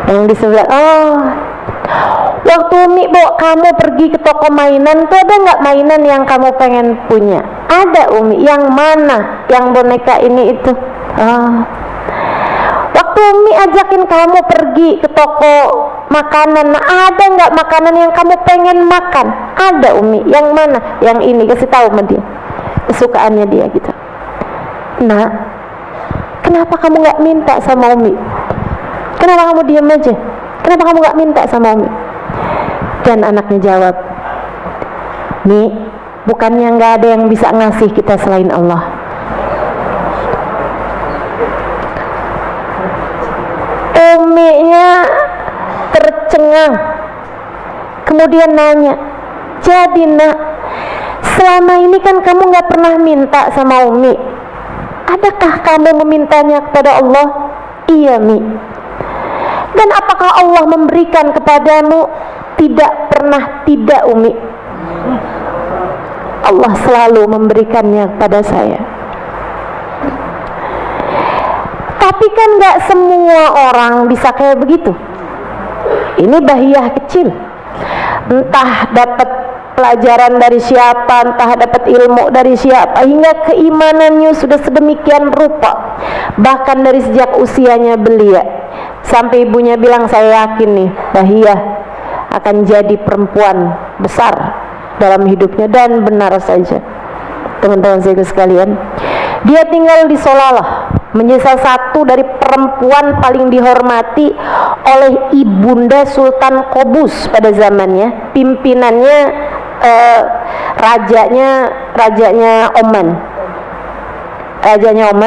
Yang di sebelah. Oh, waktu Umi bawa kamu pergi ke toko mainan tuh ada nggak mainan yang kamu pengen punya? Ada Umi. Yang mana? Yang boneka ini itu. Oh. Waktu Umi ajakin kamu pergi ke toko makanan, ada nggak makanan yang kamu pengen makan? Ada Umi. Yang mana? Yang ini. Kasih tahu sama dia kesukaannya dia gitu. Nah, kenapa kamu nggak minta sama Umi? Kenapa kamu diam aja? Kenapa kamu nggak minta sama Umi? Dan anaknya jawab, nih, bukannya nggak ada yang bisa ngasih kita selain Allah. Uminya tercengang, kemudian nanya, jadi nak, selama ini kan kamu nggak pernah minta sama Umi, adakah kamu memintanya kepada Allah? Iya Mi. Dan apakah Allah memberikan kepadamu? Tidak pernah tidak Umi. Allah selalu memberikannya kepada saya. Tapi kan nggak semua orang bisa kayak begitu. Ini Bahiyah kecil, entah dapat pelajaran dari siapa, entah dapat ilmu dari siapa, hingga keimanannya sudah sedemikian rupa, bahkan dari sejak usianya belia, sampai ibunya bilang, saya yakin nih Bahiyah akan jadi perempuan besar dalam hidupnya. Dan benar saja teman-teman saya sekalian, dia tinggal di Solalah, menjadi salah satu dari perempuan paling dihormati oleh ibunda Sultan Qobus pada zamannya, pimpinannya rajanya Oman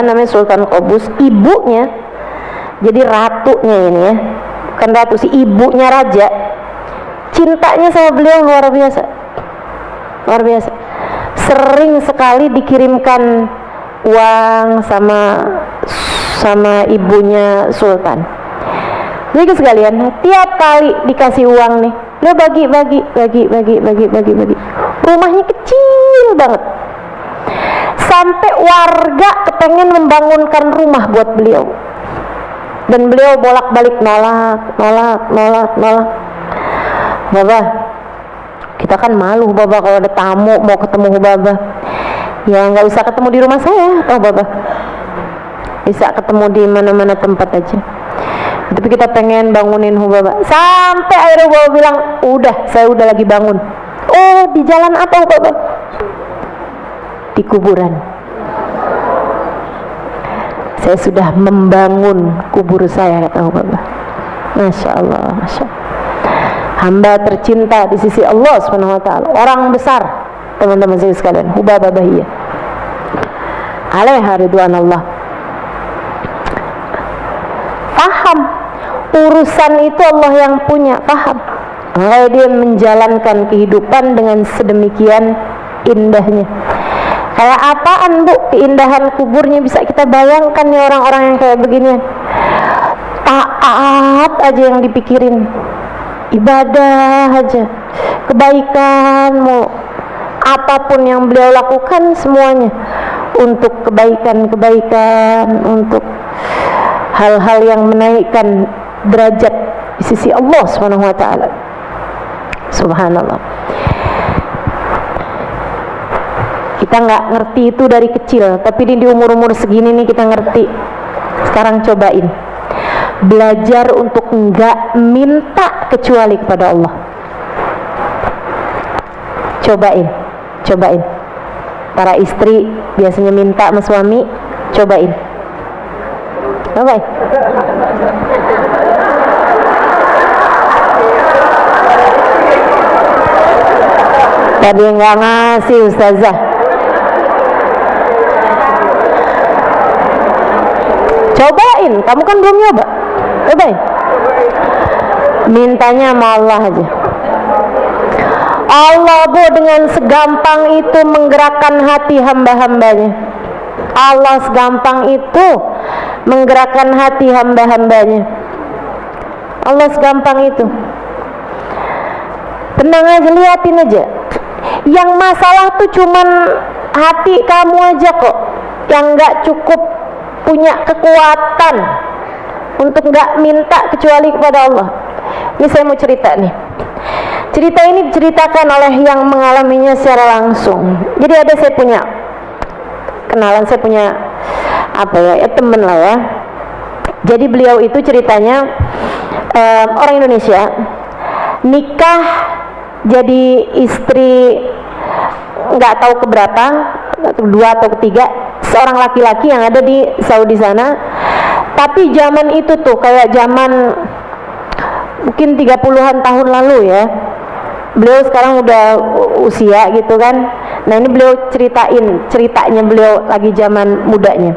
namanya Sultan Qobus. Ibunya jadi ratunya ini ya, bukan ratu sih, ibunya raja, cintanya sama beliau luar biasa, sering sekali dikirimkan uang sama ibunya Sultan. Jadi sekalian, tiap kali dikasih uang nih, beliau bagi. Rumahnya kecil banget, sampai warga kepengen membangunkan rumah buat beliau, dan beliau bolak-balik nolak. Baba, kita kan malu Baba kalau ada tamu mau ketemu Baba. Ya nggak usah ketemu di rumah saya, Baba. Bisa ketemu di mana-mana tempat aja. Tapi kita pengen bangunin Baba. Sampai akhirnya Baba bilang, udah, saya udah lagi bangun. Oh, di jalan apa Baba? Di kuburan. Saya sudah membangun kubur saya, kata Baba. Masya Allah, Masya Allah. Hamba tercinta di sisi Allah SWT, orang besar, teman-teman saya sekalian, Hubabah Bahiyah alaiha ridwanallah. Paham urusan itu Allah yang punya, paham. Makanya dia menjalankan kehidupan dengan sedemikian indahnya. Kayak apaan Bu keindahan kuburnya, bisa kita bayangkan nih orang-orang yang kayak begini. Taat aja yang dipikirin, ibadah aja, kebaikanmu, apapun yang beliau lakukan semuanya untuk kebaikan, untuk hal-hal yang menaikkan derajat di sisi Allah Subhanahu wa taala. Subhanallah. Kita nggak ngerti itu dari kecil, tapi di umur-umur segini nih kita ngerti. Sekarang cobain belajar untuk nggak minta kecuali kepada Allah. Cobain. Para istri biasanya minta sama suami, cobain. Tadi nggak ngasih Ustazah. Cobain, kamu kan belum nyoba. Cobain. Mintanya sama Allah aja. Allah Bu dengan segampang itu menggerakkan hati hamba-hambanya. Allah segampang itu menggerakkan hati hamba-hambanya. Allah segampang itu. Tenang aja, liatin aja. Yang masalah tuh cuman hati kamu aja kok, yang gak cukup punya kekuatan untuk gak minta kecuali kepada Allah. Ini saya mau cerita nih. Cerita ini diceritakan oleh yang mengalaminya secara langsung. Jadi ada saya punya kenalan, saya punya temen lah ya. Jadi beliau itu ceritanya orang Indonesia, nikah jadi istri nggak tahu keberapa, kedua atau ketiga, seorang laki-laki yang ada di Saudi sana. Tapi zaman itu tuh kayak zaman mungkin 30-an tahun lalu ya. Beliau sekarang udah usia gitu kan. Nah ini beliau ceritanya beliau lagi zaman mudanya.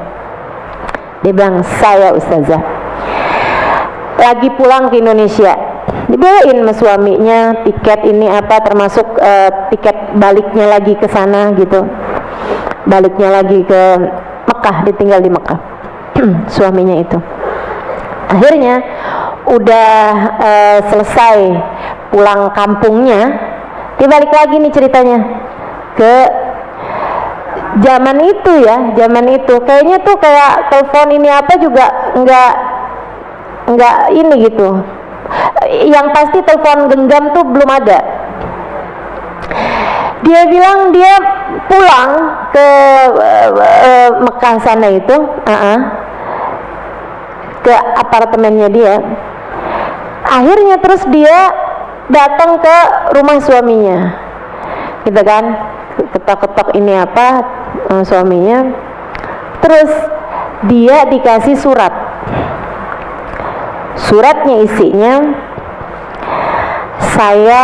Dia bilang, saya Ustazah lagi pulang ke Indonesia, dibeliin sama suaminya tiket ini apa, termasuk tiket baliknya lagi ke sana gitu, baliknya lagi ke Mekah, ditinggal di Mekah. Suaminya itu akhirnya udah selesai pulang kampungnya, dia balik lagi nih ceritanya ke zaman itu ya, zaman itu kayaknya tuh kayak telepon ini apa juga nggak ini gitu, yang pasti telepon genggam tuh belum ada. Dia bilang dia pulang ke Mekah sana itu, ke apartemennya dia. Akhirnya terus dia datang ke rumah suaminya, gitu kan, ketok-ketok ini apa suaminya. Terus dia dikasih surat. Suratnya isinya, saya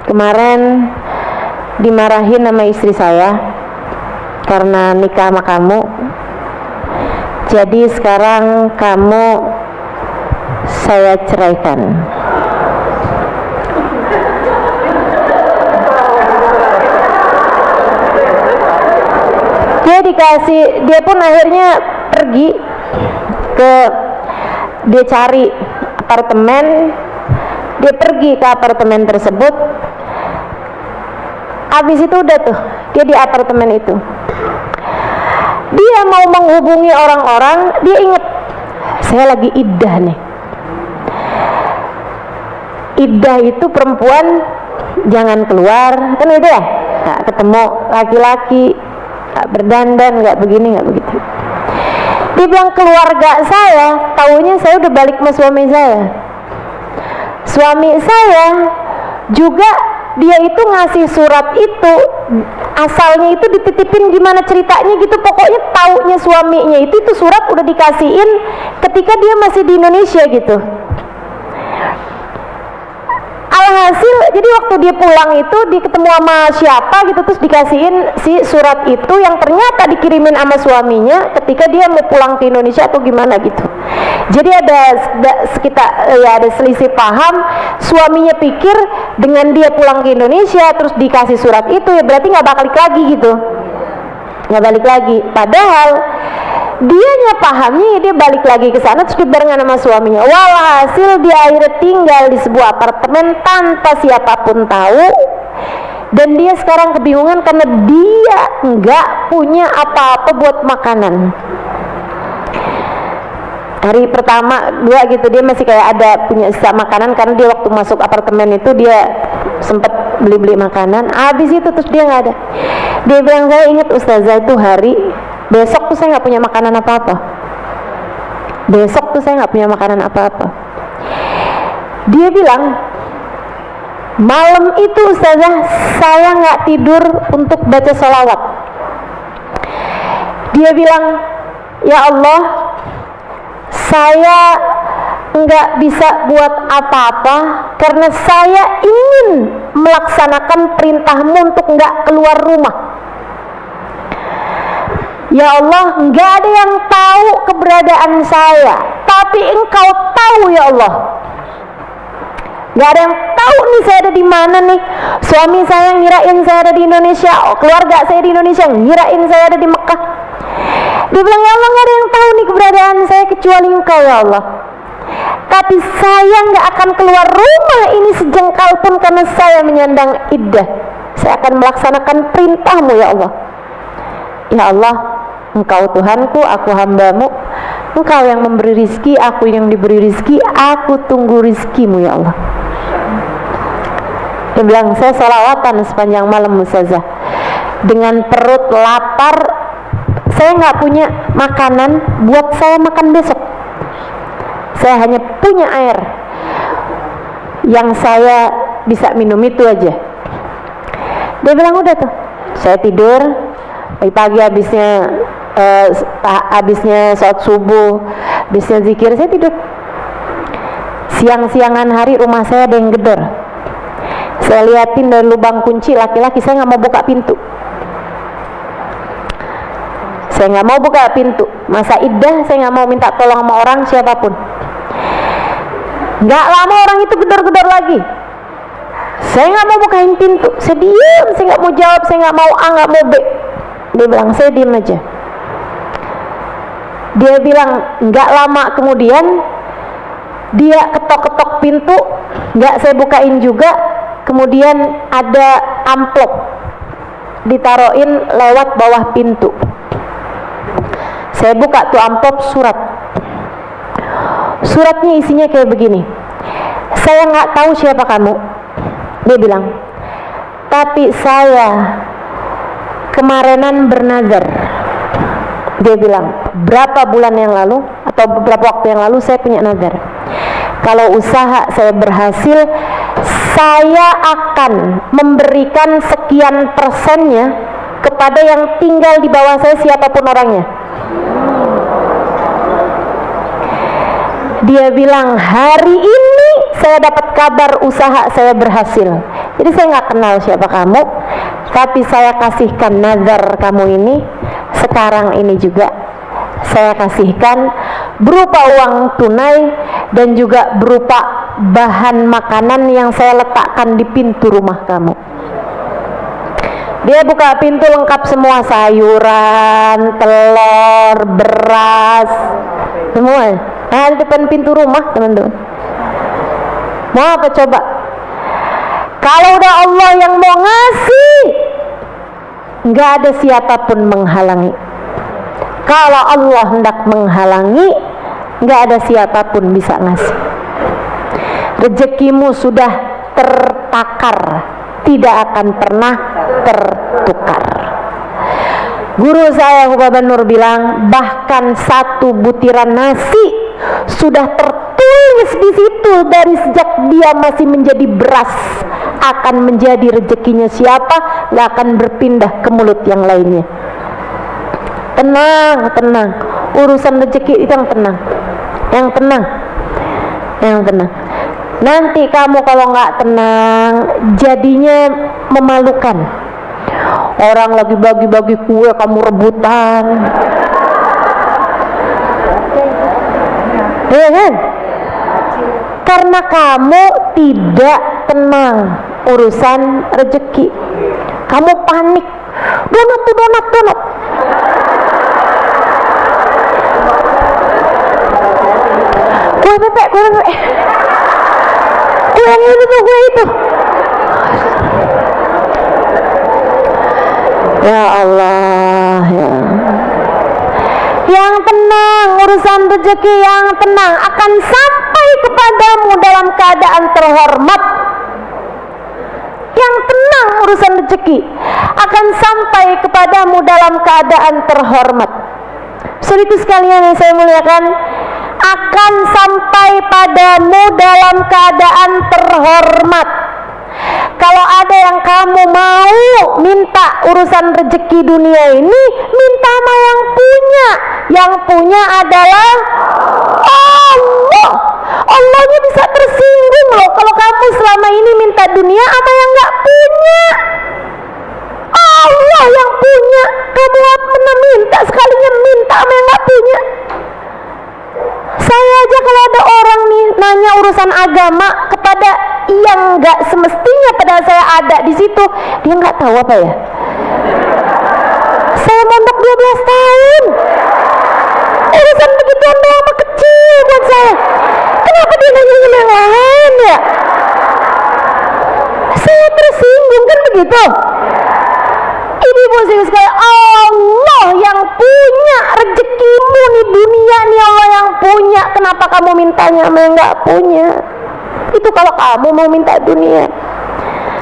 kemarin dimarahin sama istri saya karena nikah sama kamu, jadi sekarang kamu saya ceraikan. Dia pun akhirnya pergi dia cari apartemen, dia pergi ke apartemen tersebut. Habis itu udah tuh, dia di apartemen itu. Dia mau menghubungi orang-orang, dia ingat, saya lagi iddah nih. Iddah itu perempuan jangan keluar, kan itu ya, nggak ketemu laki-laki, nggak berdandan, nggak begini, nggak begitu. Dia bilang, keluarga saya taunya saya udah balik sama suami saya. Suami saya juga, dia itu ngasih surat itu, asalnya itu dititipin gimana ceritanya gitu, pokoknya taunya suaminya itu surat udah dikasihin ketika dia masih di Indonesia gitu. Alhasil, jadi waktu dia pulang itu dia ketemu sama siapa gitu, terus dikasihin si surat itu yang ternyata dikirimin sama suaminya ketika dia mau pulang ke Indonesia atau gimana gitu. Jadi ada selisih paham. Suaminya pikir dengan dia pulang ke Indonesia terus dikasih surat itu ya berarti nggak balik lagi gitu, nggak balik lagi. Padahal dianya pahamnya dia balik lagi ke sana terus barengan sama suaminya. Walhasil dia akhirnya tinggal di sebuah apartemen tanpa siapapun tahu, dan dia sekarang kebingungan karena dia nggak punya apa-apa buat makanan. Hari pertama, dua gitu, dia masih kayak ada punya sisa makanan karena dia waktu masuk apartemen itu dia sempat beli-beli makanan. Habis itu terus dia nggak ada. Dia bilang, saya ingat ustazah itu hari besok tuh saya nggak punya makanan apa-apa. Besok tuh saya nggak punya makanan apa-apa. Dia bilang, malam itu ustazah saya nggak tidur untuk baca sholawat. Dia bilang, ya Allah, saya nggak bisa buat apa-apa karena saya ingin melaksanakan perintahmu untuk nggak keluar rumah. Ya Allah, nggak ada yang tahu keberadaan saya, tapi Engkau tahu ya Allah. Nggak ada yang tahu nih saya ada di mana nih. Suami saya ngirain saya ada di Indonesia, keluarga saya di Indonesia ngirain saya ada di Mekah. Dia bilang, ya Allah, nggak ada yang tahu nih keberadaan saya kecuali Engkau ya Allah. Tapi saya nggak akan keluar rumah ini sejengkal pun karena saya menyandang iddah. Saya akan melaksanakan perintahmu ya Allah. Ya Allah, Engkau Tuhanku, aku hambamu. Engkau yang memberi rizki, aku yang diberi rizki. Aku tunggu rizkimu ya Allah. Dia bilang, saya sholawatan sepanjang malam ustazah, dengan perut lapar. Saya nggak punya makanan buat saya makan besok. Saya hanya punya air yang saya bisa minum itu aja. Dia bilang, udah tuh, saya tidur. Pagi-pagi habisnya sholat subuh, habisnya zikir, saya tidur. Siang-siangan hari rumah saya ada yang gedor. Saya liatin dari lubang kunci laki-laki, saya nggak mau buka pintu. Saya nggak mau buka pintu. Masa iddah saya nggak mau minta tolong sama orang siapapun. Nggak lama orang itu gedor-gedor lagi. Saya nggak mau bukain pintu. Saya diam, saya nggak mau jawab, saya nggak mau A, nggak mau B. Dia bilang, saya diam aja. Dia bilang, nggak lama kemudian dia ketok-ketok pintu, nggak saya bukain juga. Kemudian ada amplop ditaruhin lewat bawah pintu. Saya buka tuh amplop, surat. Suratnya isinya kayak begini. Saya nggak tahu siapa kamu. Dia bilang, tapi saya kemarinan bernazar. Dia bilang, berapa bulan yang lalu atau beberapa waktu yang lalu saya punya nazar. Kalau usaha saya berhasil, saya akan memberikan sekian persennya kepada yang tinggal di bawah saya siapapun orangnya. dia bilang, hari ini saya dapat kabar usaha saya berhasil. Jadi saya nggak kenal siapa kamu, tapi saya kasihkan nazar kamu ini sekarang ini juga saya kasihkan berupa uang tunai dan juga berupa bahan makanan yang saya letakkan di pintu rumah kamu. Dia buka pintu lengkap semua, sayuran, telur, beras, semua di depan pintu rumah, teman-teman. Mau apa coba? Kalau udah Allah yang mau ngasih, nggak ada siapapun menghalangi. Kalau Allah hendak menghalangi, nggak ada siapapun bisa ngasih. Rezekimu sudah tertakar, tidak akan pernah tertukar. Guru saya Hubaban Nur bilang, bahkan satu butiran nasi sudah tertulis di situ dari sejak dia masih menjadi beras, akan menjadi rezekinya siapa, nggak akan berpindah ke mulut yang lainnya. Tenang, tenang. Urusan rezeki itu yang tenang, yang tenang, yang tenang. Nanti kamu kalau nggak tenang, jadinya memalukan. Orang lagi bagi-bagi kue, kamu rebutan. Ya kan? Karena kamu tidak tenang urusan rezeki. Kamu panik. Donat tuh, donat, donat. Kue bebek, kue bebek. Kue yang itu tuh, kue itu. Ya Allah, ya. Yang tenang, urusan rezeki yang tenang akan sampai kepadamu dalam keadaan terhormat. Yang tenang urusan rezeki akan sampai kepadamu dalam keadaan terhormat. Saudara sekalian yang saya muliakan, akan sampai padamu dalam keadaan terhormat. Kalau ada yang kamu mau minta urusan rezeki dunia ini, minta sama yang punya. Yang punya adalah Allah. Allahnya bisa tersinggung loh kalau kamu selama ini minta dunia sama yang gak punya. Allah yang punya, kamu pernah minta sekalinya minta sama yang gak punya. Saya aja kalau ada orang nih nanya urusan agama kepada yang nggak semestinya padahal saya ada di situ, dia nggak tahu apa ya. Saya mondok 12 tahun. Urusan begituan doang mah kecil buat saya. Kenapa dia nanya yang lain ya? Saya tersinggung kan begitu. Ibu sekalian, Allah yang punya rezekimu nih dunia nih, Allah yang punya. Kenapa kamu mintanya sama yang nggak punya? Itu kalau kamu mau minta dunia.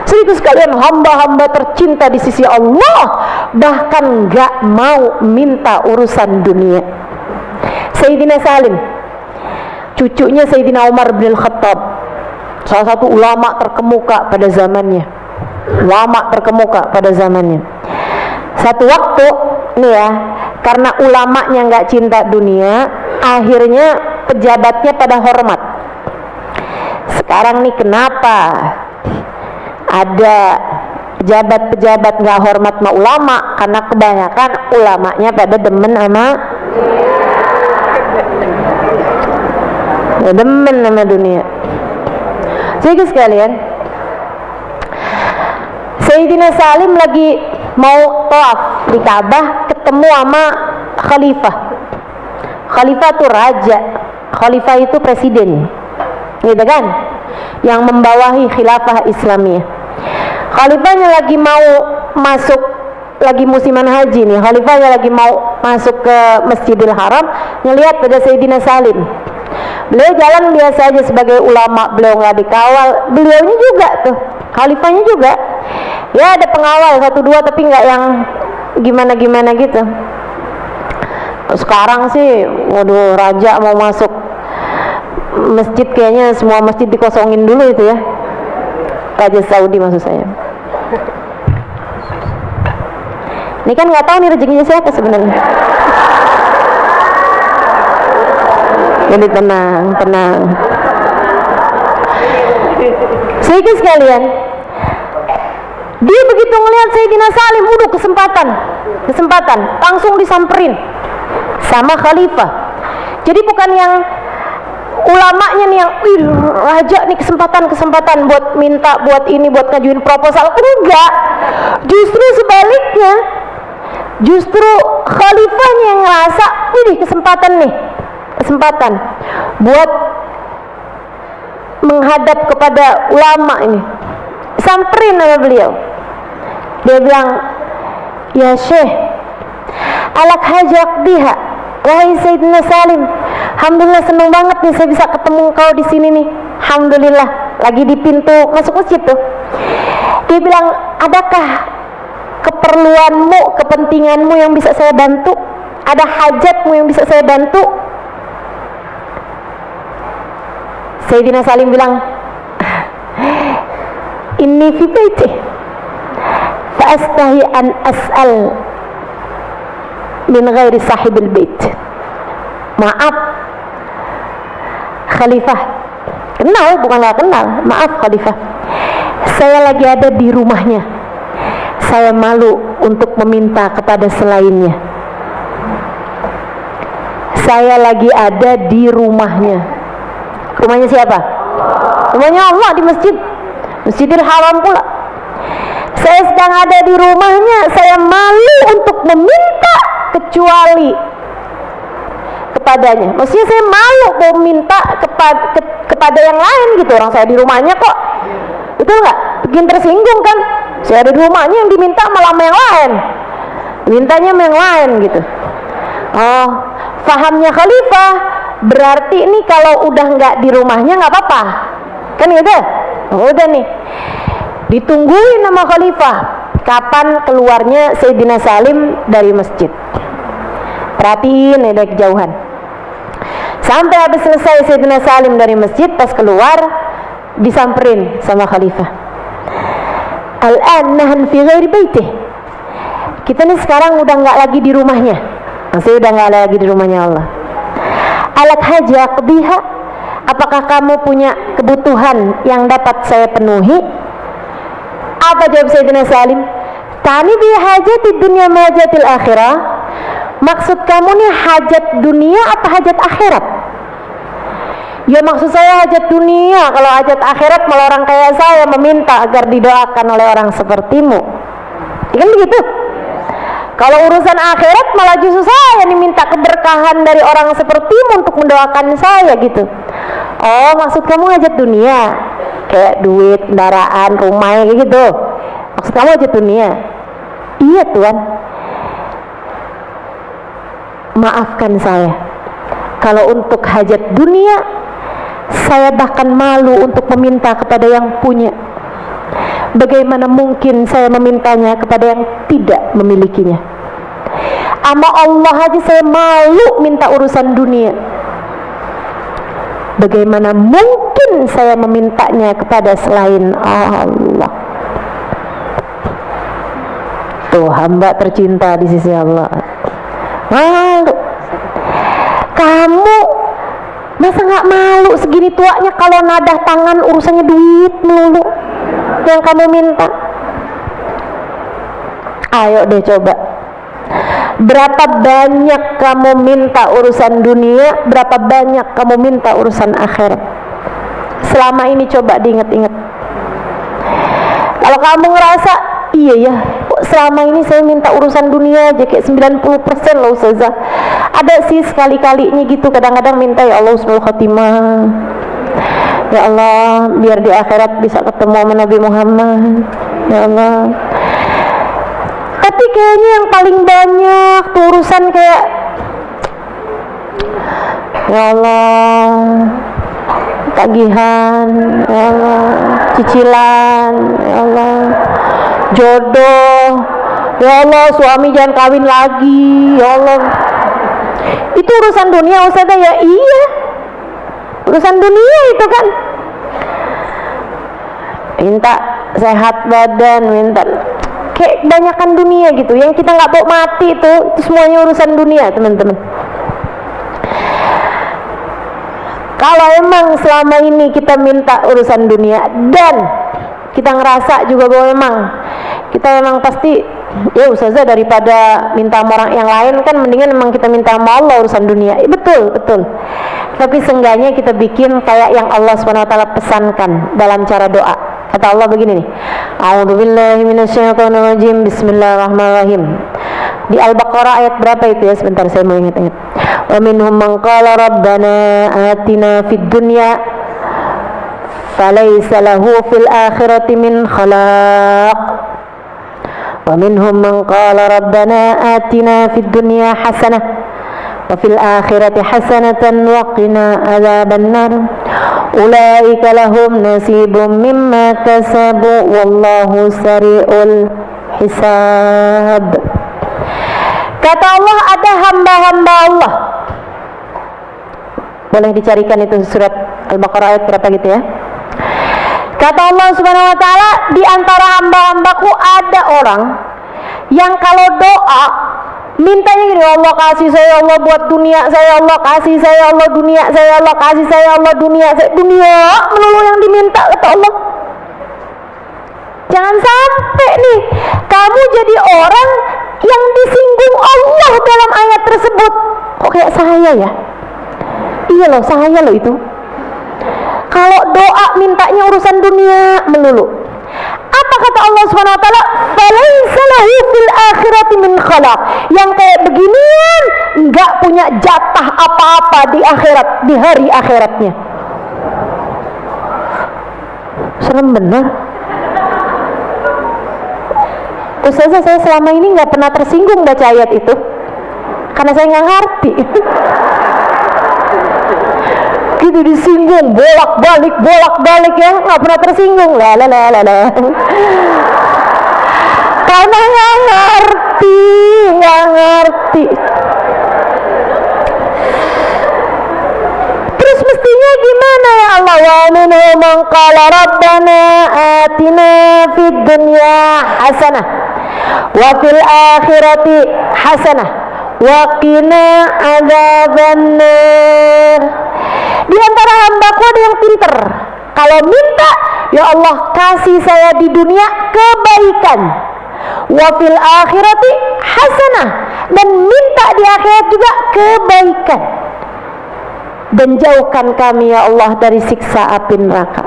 Saudara sekalian, hamba-hamba tercinta di sisi Allah bahkan nggak mau minta urusan dunia. Sayyidina Salim, cucunya Sayyidina Umar bin Khattab, salah satu ulama terkemuka pada zamannya. Ulama terkemuka pada zamannya. Satu waktu nih ya, karena ulamanya nggak cinta dunia, akhirnya pejabatnya pada hormat. Sekarang nih kenapa ada pejabat-pejabat nggak hormat sama ulama? Karena kebanyakan ulamanya pada demen sama demen sama dunia. Jadi sekalian, Sayyidina Salim lagi mau tawaf di Ka'bah, ketemu sama khalifah. Khalifah itu raja, khalifah itu presiden, gitu kan, yang membawahi khilafah Islamiyah. Khalifahnya lagi mau masuk, lagi musiman haji nih, khalifahnya lagi mau masuk ke Masjidil Haram, ngelihat pada Sayyidina Salim. Beliau jalan biasa aja sebagai ulama, beliau nggak dikawal, beliaunya juga tuh, khalifahnya juga. Ya ada pengawal 1-2 tapi nggak yang gimana-gimana gitu. Sekarang sih, waduh, raja mau masuk masjid kayaknya semua masjid dikosongin dulu itu ya. Raja Saudi maksud saya. Ini kan nggak tahu nih rezekinya siapa sebenarnya. Jadi tenang. Sedikit sekalian, dia begitu melihat Sayyidina Salim, udah kesempatan, langsung disamperin sama khalifah. Jadi bukan yang ulamanya nih yang raja nih kesempatan buat minta, buat ini, buat ngajuin proposal, enggak. Justru sebaliknya, justru khalifahnya yang ngerasa ini kesempatan buat menghadap kepada ulama ini. Samperin sama beliau, dia bilang, ya Syekh, alak hajak diha, wahai Sayyidina Salim, alhamdulillah senang banget nih saya bisa ketemu kau di sini nih. Alhamdulillah, lagi di pintu masuk masjid tuh. Dia bilang, adakah keperluanmu, kepentinganmu yang bisa saya bantu? Ada hajatmu yang bisa saya bantu? Sayyidina Salim bilang, inni fi baiti fa astahi an as'al min ghairi sahibil bait. Maaf Khalifah, kenal bukan gak kenal, maaf Khalifah, saya lagi ada di rumahnya, saya malu untuk meminta kepada selainnya. Saya lagi ada di rumahnya. Rumahnya siapa? Rumahnya Allah, di Masjidil Haram pula. Saya sedang ada di rumahnya, saya malu untuk meminta kecuali kepadanya. Maksudnya saya malu mau minta kepada yang lain gitu. Orang saya di rumahnya kok, betul nggak? Bikin tersinggung kan? Saya ada di rumahnya, yang diminta malah sama yang lain, mintanya sama yang lain gitu. Oh, fahamnya Khalifah berarti ini kalau udah nggak di rumahnya nggak apa-apa, kan gitu? Oh, udah nih, ditungguin sama Khalifah kapan keluarnya Sayyidina Salim dari masjid. Perhatiin ya dari kejauhan. Sampai habis selesai Sayyidina Salim dari masjid, pas keluar disamperin sama Khalifah. Al-an nahan fi ghairi baitih. Kita nih sekarang udah nggak lagi di rumahnya, masih udah nggak lagi di rumahnya Allah. Alat haja qdiha, apakah kamu punya kebutuhan yang dapat saya penuhi? Apa jawab Sayyidina Salim? Tani bi hajati dunia majatil akhirah. Maksud kamu nih hajat dunia apa hajat akhirat? Ya maksud saya hajat dunia. Kalau hajat akhirat malah orang kayak saya meminta agar didoakan oleh orang sepertimu. Ya kan begitu? Kalau urusan akhirat malah justru saya diminta keberkahan dari orang sepertimu untuk mendoakan saya gitu. Oh, maksud kamu hajat dunia, kayak duit, kendaraan, rumah kayak gitu. Maksud kamu hajat dunia? Iya Tuan. Maafkan saya, kalau untuk hajat dunia saya bahkan malu untuk meminta kepada yang punya. Bagaimana mungkin saya memintanya kepada yang tidak memilikinya? Ama Allah aja saya malu minta urusan dunia. Bagaimana mungkin saya memintanya kepada selain Allah? Tuh hamba tercinta di sisi Allah. Malu. Kamu masa gak malu segini tuanya kalau nadah tangan urusannya duit melulu yang kamu minta? Ayo deh coba, berapa banyak kamu minta urusan dunia, berapa banyak kamu minta urusan akhirat selama ini? Coba diingat-ingat. Kalau kamu ngerasa iya ya, kok selama ini saya minta urusan dunia aja kayak 90% loh Ustazah. Ada sih sekali-kalinya gitu, kadang-kadang minta ya Allah husnul khatimah, ya Allah biar di akhirat bisa ketemu sama Nabi Muhammad, ya Allah. Tapi kayaknya yang paling banyak tuh urusan kayak ya Allah tagihan, ya Allah cicilan, ya Allah jodoh, ya Allah suami jangan kawin lagi, ya Allah. Itu urusan dunia Ustazah ya? Iya, urusan dunia itu kan. Minta sehat badan, minta kayak kebanyakan dunia gitu. Yang kita nggak bawa mati itu semuanya urusan dunia teman-teman. Kalau emang selama ini kita minta urusan dunia dan kita ngerasa juga bahwa memang kita memang pasti, ya ustazah, daripada minta sama orang yang lain kan mendingan memang kita minta sama Allah urusan dunia. Betul. Tapi seenggaknya kita bikin kayak yang Allah SWT pesankan dalam cara doa. Kata Allah begini nih, A'udzubillahi minasyaitonirrajim, Bismillahirrahmanirrahim. Di Al-Baqarah ayat berapa itu ya? Sebentar saya mau ingat-ingat. Wa minhum man qala rabbana atina fid dunya falaysa lahu fil akhirati min khalaq. Wa minhum man qala rabbana atina fid dunya hasanah wa fil akhirati hasanatan wa qina adzaban nar. Ulaika lahum nasibum mimma kasabu wallahu sari'ul hisab. Kata Allah, ada hamba-hamba Allah. Boleh dicarikan itu surat Al-Baqarah ayat berapa gitu ya. Kata Allah Subhanahu wa taala, di antara hamba-hambaku ada orang yang kalau doa mintanya gini, Allah kasih saya, Allah buat dunia saya, Allah kasih saya, Allah dunia saya, Allah kasih saya, Allah dunia saya. Dunia melulu yang diminta, kata Allah. Jangan sampai nih kamu jadi orang yang disinggung Allah dalam ayat tersebut. Kok kayak saya ya? Iya loh, saya loh itu. Kalau doa mintanya urusan dunia melulu. Apa kata Allah Subhanahu wa taala? Falaisa lahu fil akhirati min khalaq. Yang kayak beginian enggak punya jatah apa-apa di akhirat, di hari akhiratnya. Serem benar. Ustazah, saya selama ini nggak pernah tersinggung baca ayat itu karena saya nggak ngerti. Gitu disinggung bolak-balik ya, nggak pernah tersinggung lah. Karena nggak ngerti. Terus mestinya gimana ya Allah? Wa minhum man qala rabbana atina fid dunya hasanah wa fil akhirati hasanah wa qina adzabannar. Di antara hambaku ada yang pinter. Kalau minta, ya Allah kasih saya di dunia kebaikan. Wa fil akhirati hasanah, dan minta di akhirat juga kebaikan. Dan jauhkan kami ya Allah dari siksa api neraka.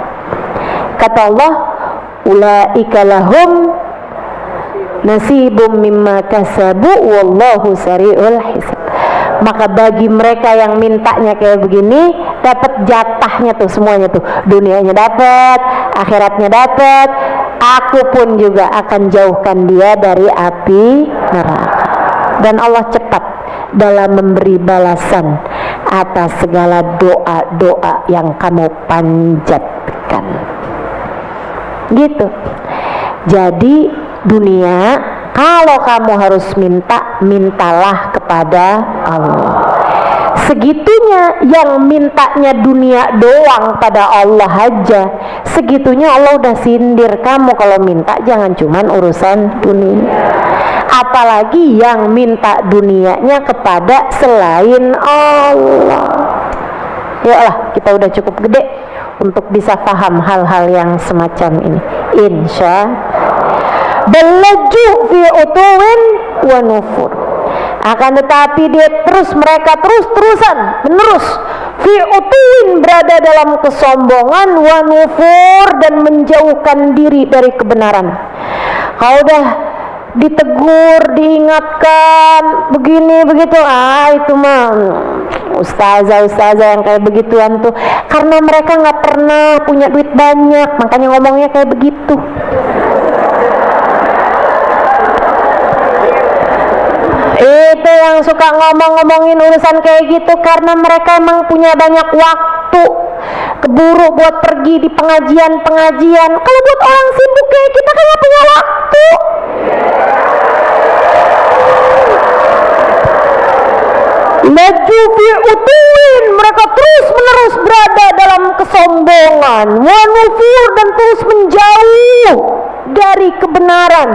Kata Allah, ulaika lahum nasibum mimma kasabu wallahu sari'ul hisab. Maka bagi mereka yang mintanya kayak begini, dapat jatahnya tuh semuanya tuh. Dunianya dapat, akhiratnya dapat. Aku pun juga akan jauhkan dia dari api neraka. Dan Allah cepat dalam memberi balasan atas segala doa-doa yang kamu panjatkan. Gitu. Jadi dunia, kalau kamu harus minta, mintalah kepada Allah. Segitunya yang mintanya dunia doang pada Allah aja, segitunya Allah udah sindir kamu kalau minta jangan cuman urusan dunia. Apalagi yang minta dunianya kepada selain Allah. Ya Allah, kita udah cukup gede untuk bisa paham hal-hal yang semacam ini. Insya Belaju fi utuwin wa nufur. Akan tetapi mereka terus-terusan menerus fi utuwin, berada dalam kesombongan, wa nufur, dan menjauhkan diri dari kebenaran. Kalau udah ditegur, diingatkan begini begitu, itu mah ustazah yang kayak begituan tuh karena mereka nggak pernah punya duit banyak, makanya ngomongnya kayak begitu. Itu yang suka ngomongin urusan kayak gitu karena mereka emang punya banyak waktu, keburu buat pergi di pengajian. Kalau buat orang sibuk kayak kita kan gak punya waktu. Laju fi utuin, mereka terus menerus berada dalam kesombongan, wa nufur, dan terus menjauh dari kebenaran.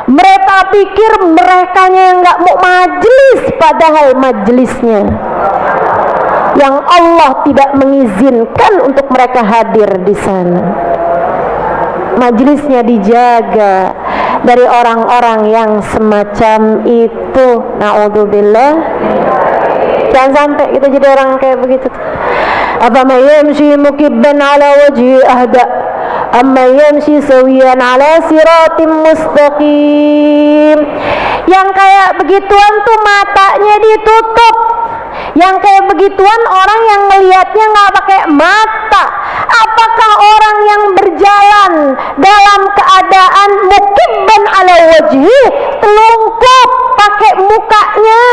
Mereka pikir merekanya yang gak mau majelis, padahal majelisnya. yang Allah tidak mengizinkan untuk mereka hadir di sana. Majelisnya dijaga dari orang-orang yang semacam itu. Na'udzubillah. Jangan sampai kita jadi orang kayak begitu. Apa yamshi mukibban ala wajhi ahda amma yamshi sawiyan ala siratim mustaqim. Yang kayak begituan tuh matanya ditutup. Yang kayak begituan orang yang melihatnya nggak pakai mata. Apakah orang yang berjalan dalam keadaan mukibban ala wajhi, telungkup pakai mukanya,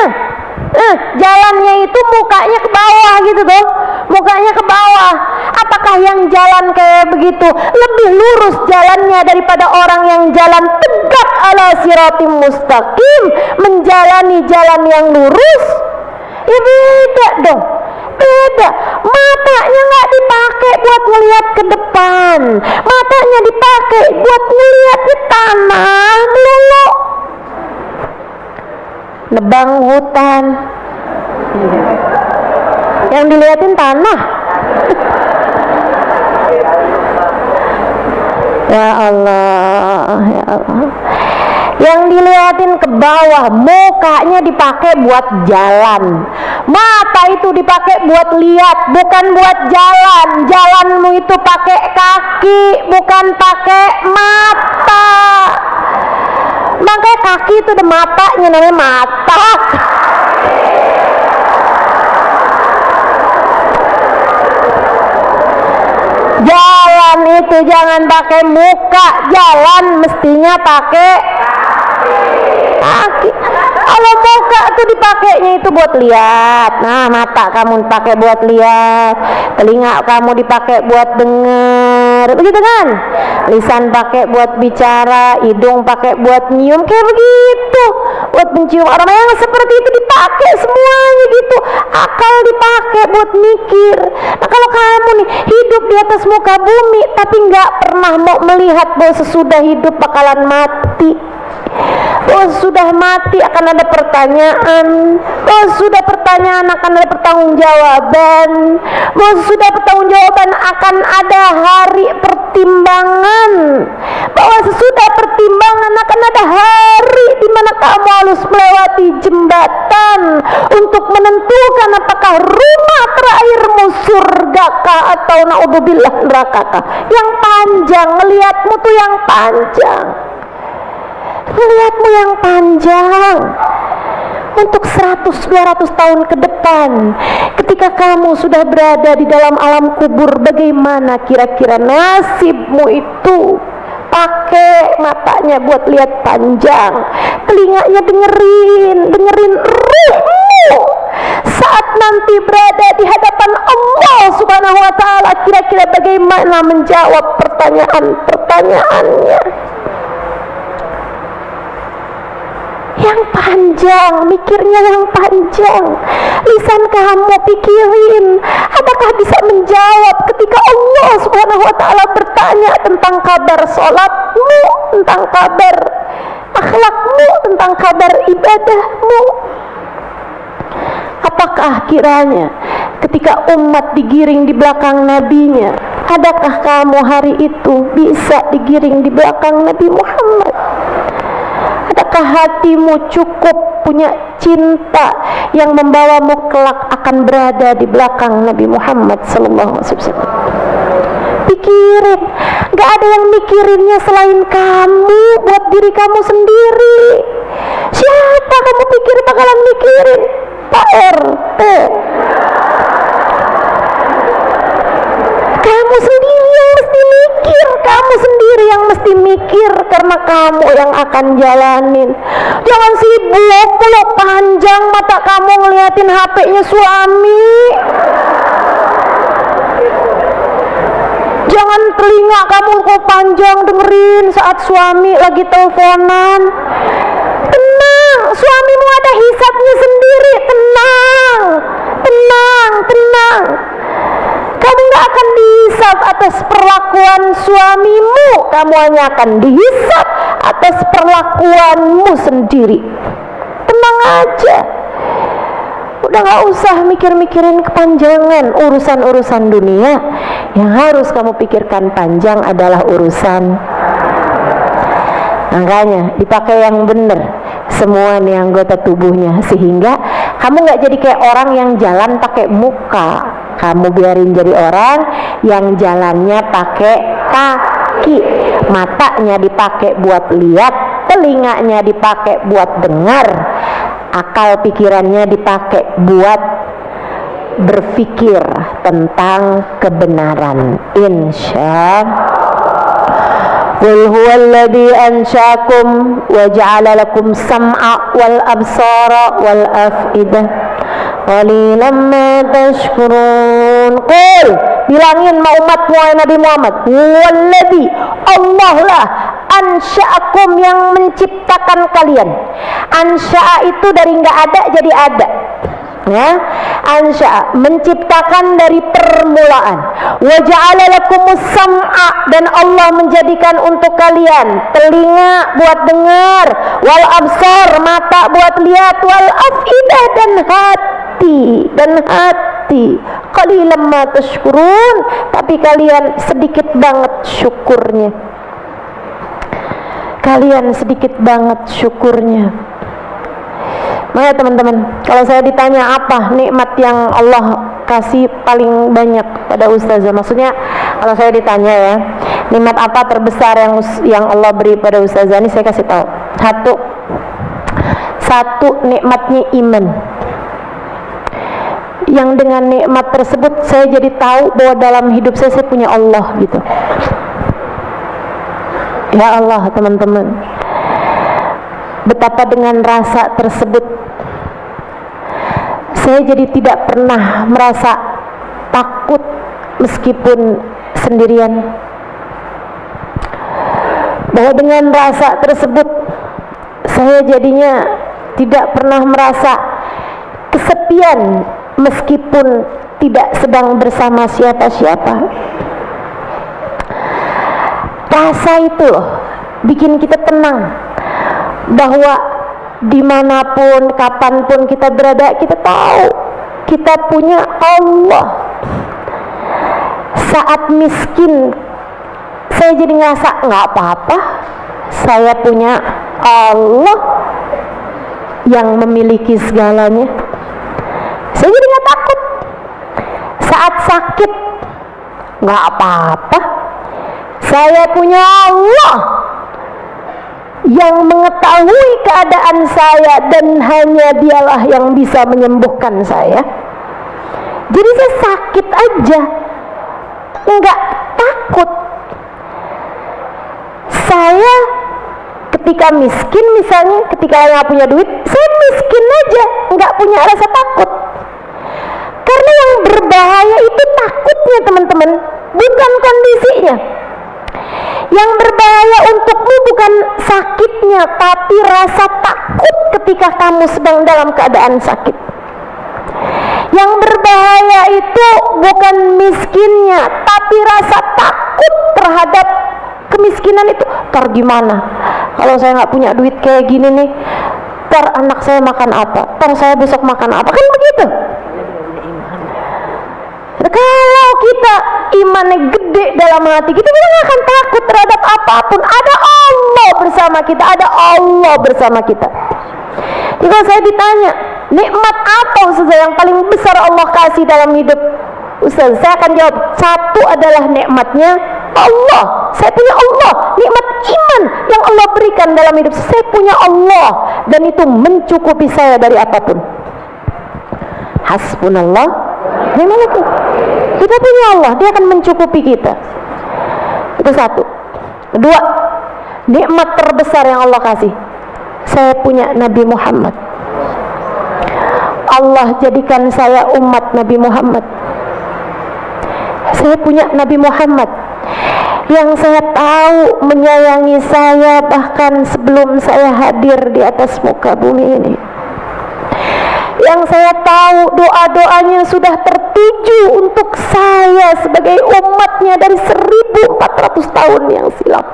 jalannya itu mukanya ke bawah gitu tuh, mukanya ke bawah. Apakah yang jalan kayak begitu lebih lurus jalannya daripada orang yang jalan tegak ala siratim mustaqim, menjalani jalan yang lurus? Ya beda dong, beda. Matanya nggak dipakai buat ngelihat ke depan, matanya dipakai buat ngelihat ke tanah melulu. Nebang hutan, yang dilihatin tanah. Ya Allah, ya Allah. Yang dilihatin ke bawah, mukanya dipakai buat jalan. Mata itu dipakai buat lihat, bukan buat jalan. Jalanmu itu pakai kaki, bukan pakai mata. Makanya kaki itu ada matanya, namanya mata. Jalan itu jangan pakai muka, jalan mestinya pakai kaki. Kalau muka tuh dipakainya itu buat lihat. Nah, mata kamu dipakai buat lihat, telinga kamu dipakai buat dengar, begitu kan? Lisan pakai buat bicara, hidung pakai buat nyium, kayak begitu. Buat mencium. Orang yang seperti itu dipakai semuanya gitu. Akal dipakai buat mikir. Nah, kalau kamu nih hidup di atas muka bumi tapi nggak pernah mau melihat bahwa sesudah hidup bakalan mati, bahwa sudah mati akan ada pertanyaan, bahwa sudah pertanyaan akan ada pertanggungjawaban, bahwa sudah pertanggungjawaban akan ada hari pertimbangan, bahwa sesudah pertimbangan akan ada hari di mana kamu harus melewati jembatan untuk menentukan apakah rumah terakhirmu surgakah atau naudzubillah nerakakah. Yang panjang, melihatmu tuh yang panjang, melihatmu yang panjang untuk 100-200 tahun ke depan. Ketika kamu sudah berada di dalam alam kubur, bagaimana kira-kira nasibmu itu? Pakai matanya buat lihat panjang, telinganya dengerin ruhmu saat nanti berada di hadapan Allah Subhanahu wa ta'ala. Kira-kira bagaimana menjawab pertanyaan-pertanyaannya yang panjang, mikirnya yang panjang. Lisan kamu pikirin, apakah bisa menjawab ketika Allah Subhanahu wa ta'ala bertanya tentang kabar sholatmu, tentang kabar akhlakmu, tentang kabar ibadahmu. Apakah kiranya ketika umat digiring di belakang nabinya, adakah kamu hari itu bisa digiring di belakang Nabi Muhammad? Adakah hatimu cukup punya cinta yang membawamu kelak akan berada di belakang Nabi Muhammad sallallahu alaihi wasallam? Pikirin, gak ada yang mikirinnya selain kamu, buat diri kamu sendiri. Siapa kamu pikir bakalan mikirin? Pak RT. Kamu sendiri yang mesti mikir, kamu sendiri yang mesti mikir, karena kamu yang akan jalanin. Jangan sibuk pula panjang mata kamu ngeliatin HP-nya suami. Jangan telinga kamu kok panjang dengerin saat suami lagi teleponan. Tenang, suamimu ada hisabnya sendiri. Tenang, tenang, tenang. Kamu gak akan dihisab atas perlakuan suamimu, kamu hanya akan dihisab atas perlakuanmu sendiri. Tenang aja. Udah gak usah mikir-mikirin kepanjangan urusan-urusan dunia. Yang harus kamu pikirkan panjang adalah urusan. Makanya dipakai yang benar semua nih anggota tubuhnya, sehingga kamu gak jadi kayak orang yang jalan pakai muka. Kamu biarin jadi orang yang jalannya pakai kaki, matanya dipakai buat lihat, telinganya dipakai buat dengar, akal pikirannya dipakai buat berpikir tentang kebenaran. Insya Qul huwallazi ansha'akum wa ja'ala lakum sam'a wal absara wal af'idah qalilan ma tashkurun. Qul, bilangin sama umatmu wahai Nabi Muhammad, huwallazi, Allah lah, ansha'akum, yang menciptakan kalian. Ansha'a itu dari enggak ada jadi ada. Ya, ansha, menciptakan dari permulaan. Wa ja'ala lakumus sam'a, dan Allah menjadikan untuk kalian telinga buat dengar, wal absar, mata buat lihat, wal afidah, dan hati. Qalilan ma tashkurun, tapi kalian sedikit banget syukurnya. Kalian sedikit banget syukurnya. Makanya teman-teman, kalau saya ditanya apa nikmat yang Allah kasih paling banyak pada ustazah, maksudnya kalau saya ditanya ya, nikmat apa terbesar yang Allah beri pada ustazah, ini saya kasih tahu. Satu nikmatnya iman, yang dengan nikmat tersebut saya jadi tahu bahwa dalam hidup saya punya Allah gitu. Ya Allah teman-teman, betapa dengan rasa tersebut saya jadi tidak pernah merasa takut meskipun sendirian. Bahwa dengan rasa tersebut saya jadinya tidak pernah merasa kesepian meskipun tidak sedang bersama siapa-siapa. Rasa itu loh bikin kita tenang, bahwa dimanapun, kapanpun kita berada, kita tahu kita punya Allah. Saat miskin, saya jadi ngerasa nggak apa-apa, saya punya Allah yang memiliki segalanya. Saya jadi nggak takut. Saat sakit, nggak apa-apa, saya punya Allah yang mengetahui keadaan saya, dan hanya dialah yang bisa menyembuhkan saya. Jadi saya sakit aja enggak takut. Saya ketika miskin misalnya, ketika nggak punya duit, saya miskin aja enggak punya rasa takut. Karena yang berbahaya itu takutnya teman-teman, bukan kondisinya. Yang berbahaya untukmu bukan sakitnya, tapi rasa takut ketika kamu sedang dalam keadaan sakit. Yang berbahaya itu bukan miskinnya, tapi rasa takut terhadap kemiskinan itu. Ntar gimana kalau saya nggak punya duit kayak gini nih, ntar anak saya makan apa, ntar saya besok makan apa, kan begitu. Kalau kita imannya gede dalam hati kita nggak akan takut terhadap apapun. Ada Allah bersama kita, ada Allah bersama kita. Jadi kalau saya ditanya nikmat apa Ustaz yang paling besar Allah kasih dalam hidup Ustaz, saya akan jawab, satu adalah nikmatnya Allah. Saya punya Allah, nikmat iman yang Allah berikan dalam hidup saya. Punya Allah, dan itu mencukupi saya dari apapun. Hasbunallah ni'mal wakil. Kita punya Allah, dia akan mencukupi kita. Itu satu. Kedua, nikmat terbesar yang Allah kasih, saya punya Nabi Muhammad. Allah jadikan saya umat Nabi Muhammad. Saya punya Nabi Muhammad yang saya tahu menyayangi saya bahkan sebelum saya hadir di atas muka bumi ini. Yang saya tahu doa-doanya sudah tertuju untuk saya sebagai umatnya dari 1400 tahun yang silam.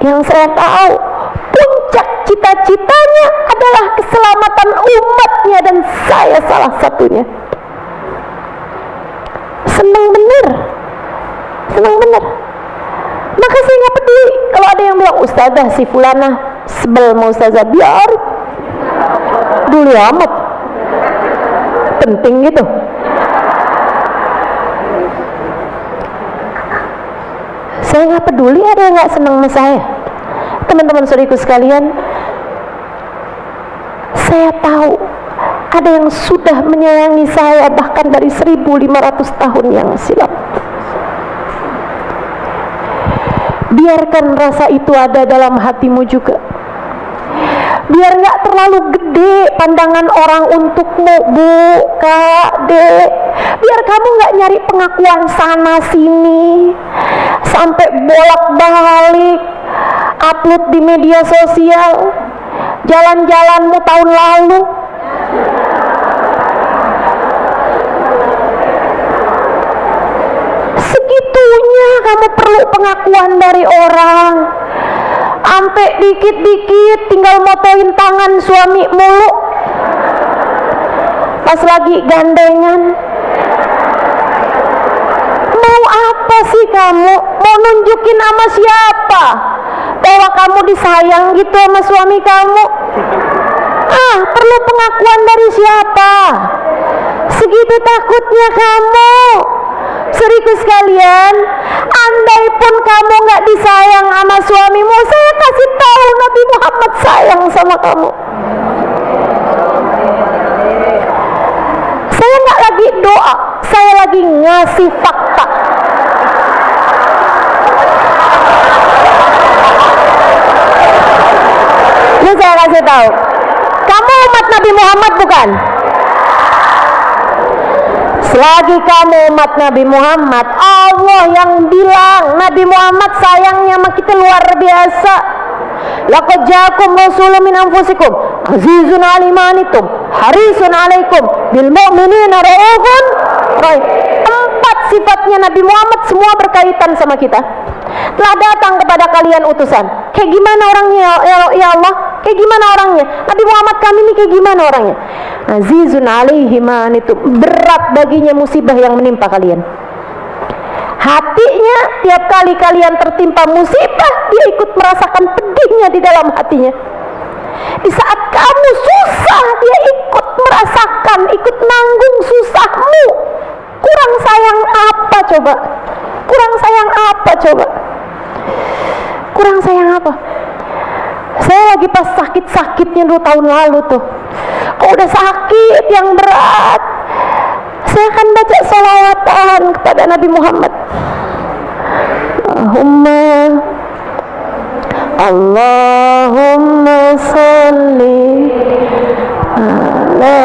Yang saya tahu puncak cita-citanya adalah keselamatan umatnya dan saya salah satunya. Senang bener. Maka saya nggak peduli kalau ada yang bilang ustazah si fulana sebel mau ustazah, biar dulu amat, penting gitu. Saya nggak peduli ada yang nggak senang sama saya. Teman-teman saudariku sekalian, saya tahu ada yang sudah menyayangi saya bahkan dari 1500 tahun yang silam. Biarkan rasa itu ada dalam hatimu juga. Biar gak terlalu gede pandangan orang untukmu, Bu, Kak, Dek. Biar kamu gak nyari pengakuan sana sini sampai bolak-balik upload di media sosial jalan-jalanmu tahun lalu. Segitunya kamu perlu pengakuan dari orang, sampai dikit-dikit tinggal motoin tangan suami mulu pas lagi gandengan. Mau apa sih kamu? Mau nunjukin sama siapa bahwa kamu disayang gitu sama suami kamu? Perlu pengakuan dari siapa? Segitu takutnya kamu. Saudariku sekalian, andai pun kamu gak disayang sama suamimu, saya kasih tahu Nabi Muhammad sayang sama kamu. Saya gak lagi doa, saya lagi ngasih fakta. Ini saya kasih tahu, kamu umat Nabi Muhammad bukan? Selagi kamu umat Nabi Muhammad, Allah yang bilang Nabi Muhammad sayangnya sama kita luar biasa. Laqad ja'akum rasulun min anfusikum azizun 'alaihi ma anittum harisun 'alaikum bil mu'minina ra'ufun rahim. 4 sifatnya Nabi Muhammad semua berkaitan sama kita. Telah datang kepada kalian utusan. Kayak gimana orangnya ya Allah? Kayak gimana orangnya? Nabi Muhammad kami ini kayak gimana orangnya? Azizun 'alaihi ma anittum, berat baginya musibah yang menimpa kalian. Hatinya tiap kali kalian tertimpa musibah, dia ikut merasakan pedihnya di dalam hatinya. Di saat kamu susah, dia ikut merasakan, ikut nanggung susahmu. Kurang sayang apa coba? Kurang sayang apa coba? Kurang sayang apa? Saya lagi pas sakit-sakitnya 2 tahun lalu tuh. Kalau udah sakit yang berat, saya akan baca sholawatan kepada Nabi Muhammad. Allahumma salli ala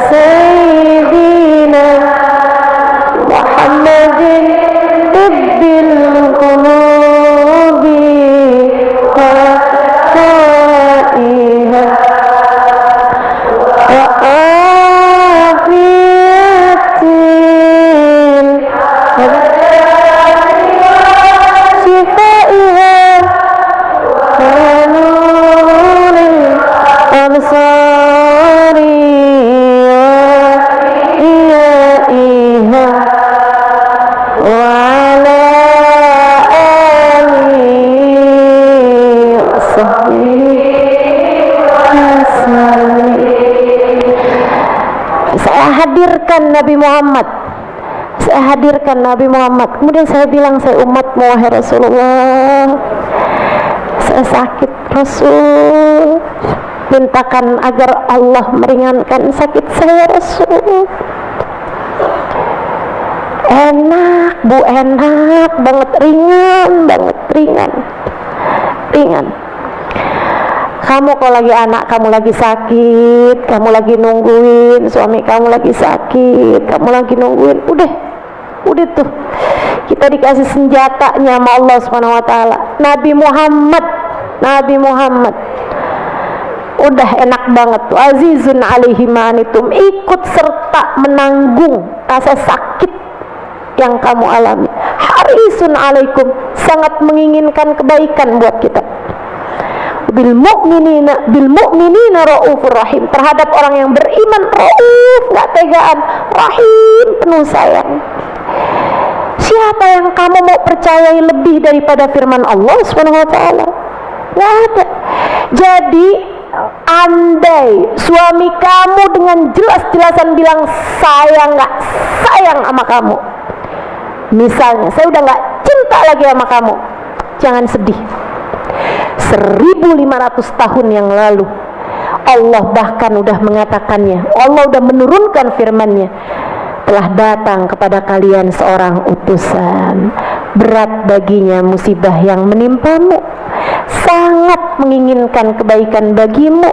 sayyidina Muhammadin tibbil qulubi wa ta'iha wa afiyatin shifaiha wa nuril absari wa iyaiha wa ala alihi wa sahbihi wasallam. Saya hadirkan Nabi Muhammad. Saya hadirkan Nabi Muhammad. Kemudian saya bilang, saya umatmu wahai Rasulullah. Saya sakit Rasul. Mintakan agar Allah meringankan sakit saya Rasul. Enak Bu, enak banget, ringan banget, ringan. Kamu kalau lagi anak kamu lagi sakit, kamu lagi nungguin suami kamu lagi sakit, kamu lagi nungguin, udah tuh kita dikasih senjatanya sama Allah Subhanahu wa taala. Nabi Muhammad udah enak banget tuh, azizun 'alaihi ma anittum, ikut serta menanggung rasa sakit yang kamu alami. Harisun 'alaikum, sangat menginginkan kebaikan buat kita. bil mu'minina raufur rahim. Terhadap orang yang beriman rauf, enggak tegaan, rahim, penuh sayang. Siapa yang kamu mau percayai lebih daripada firman Allah Subhanahu wa taala? Enggak ada. Jadi andai suami kamu dengan jelas-jelasan bilang saya nggak sayang sama kamu, misalnya saya udah nggak cinta lagi sama kamu, jangan sedih. 1500 tahun yang lalu Allah bahkan udah mengatakannya, Allah udah menurunkan firman-Nya, telah datang kepada kalian seorang utusan, berat baginya musibah yang menimpamu, sangat menginginkan kebaikan bagimu,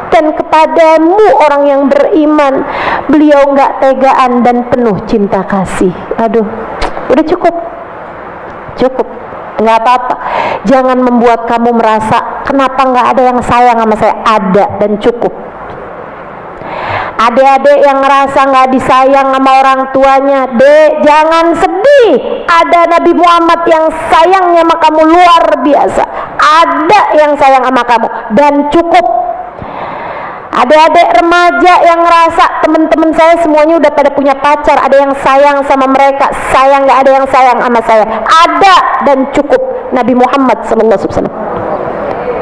dan kepadamu orang yang beriman beliau enggak tegaan dan penuh cinta kasih. Aduh, udah cukup, enggak apa-apa. Jangan membuat kamu merasa kenapa enggak ada yang sayang sama saya. Ada dan cukup. Adik-adik yang ngerasa nggak disayang sama orang tuanya, dek, jangan sedih. Ada Nabi Muhammad yang sayangnya sama kamu luar biasa. Ada yang sayang sama kamu dan cukup. Adik-adik remaja yang ngerasa teman-teman saya semuanya udah pada punya pacar, ada yang sayang sama mereka, sayang nggak ada yang sayang sama saya. Ada dan cukup. Nabi Muhammad SAW.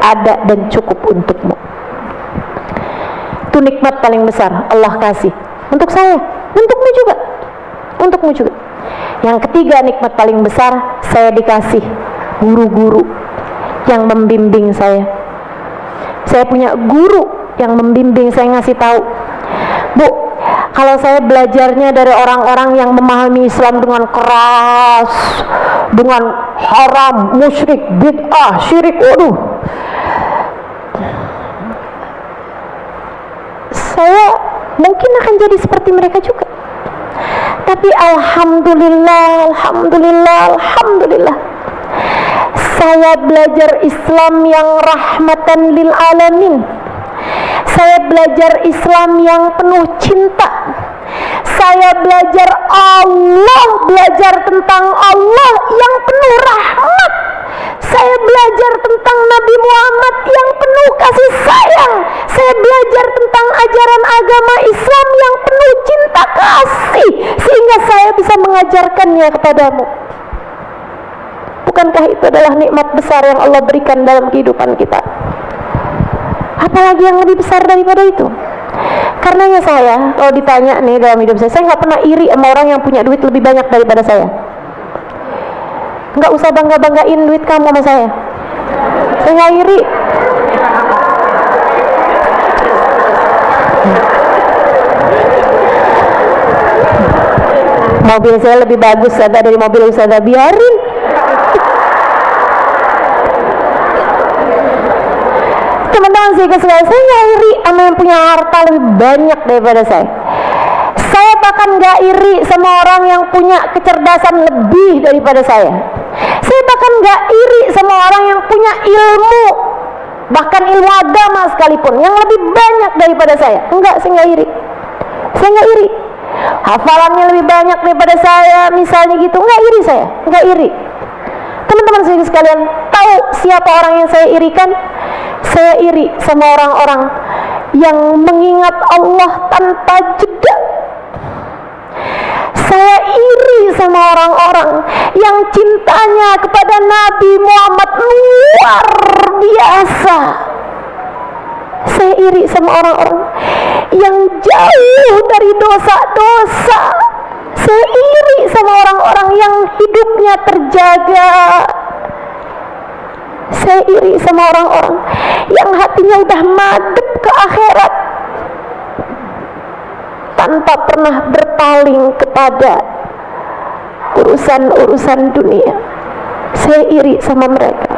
Ada dan cukup untukmu. Itu nikmat paling besar Allah kasih untuk saya, untukmu juga. Yang ketiga nikmat paling besar, saya dikasih guru-guru yang membimbing saya. Saya punya guru yang membimbing saya, ngasih tahu, Bu, kalau saya belajarnya dari orang-orang yang memahami Islam dengan keras, dengan haram, musyrik, bid'ah, syirik, waduh, saya mungkin akan jadi seperti mereka juga. Tapi alhamdulillah, saya belajar Islam yang rahmatan lil alamin. Saya belajar Islam yang penuh cinta. Saya belajar tentang Allah yang penuh rahmat. Saya belajar tentang Nabi Muhammad yang penuh kasih sayang. Saya belajar tentang ajaran agama Islam yang penuh cinta kasih, sehingga saya bisa mengajarkannya kepadamu. Bukankah itu adalah nikmat besar yang Allah berikan dalam kehidupan kita? Apalagi yang lebih besar daripada itu? Karenanya saya, kalau ditanya nih dalam hidup saya nggak pernah iri sama orang yang punya duit lebih banyak daripada saya. Nggak usah bangga-banggain duit kamu sama saya nggak iri. Mobil saya lebih bagus dari mobil Ustazah, biarin. Teman-teman saya nggak iri sama yang punya harta lebih banyak daripada saya. Saya bahkan nggak iri sama orang yang punya kecerdasan lebih daripada saya. Saya bahkan nggak iri sama orang yang punya ilmu, bahkan ilmu agama sekalipun, yang lebih banyak daripada saya. Enggak, saya nggak iri. Hafalannya lebih banyak daripada saya, misalnya gitu, nggak iri saya, nggak iri. Teman-teman saya sekalian, tahu siapa orang yang saya irikan? Saya iri sama orang-orang yang mengingat Allah tanpa jeda. Saya iri sama orang-orang yang cintanya kepada Nabi Muhammad luar biasa. Saya iri sama orang-orang yang jauh dari dosa-dosa. Saya iri sama orang-orang yang hidupnya terjaga. Saya iri sama orang-orang yang hatinya udah madep ke akhirat, tanpa pernah berpaling kepada urusan-urusan dunia. Saya iri sama mereka.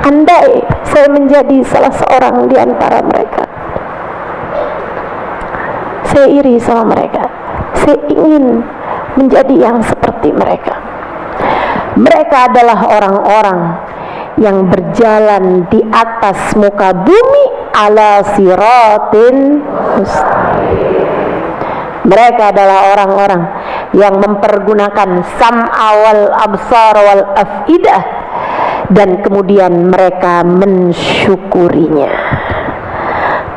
Andai saya menjadi salah seorang di antara mereka, saya iri sama mereka. Saya ingin menjadi yang seperti mereka. Mereka adalah orang-orang yang berjalan di atas muka bumi ala siratin mustaqim. Mereka adalah orang-orang yang mempergunakan sam'a wal absar wal afidah, dan kemudian mereka mensyukurinya.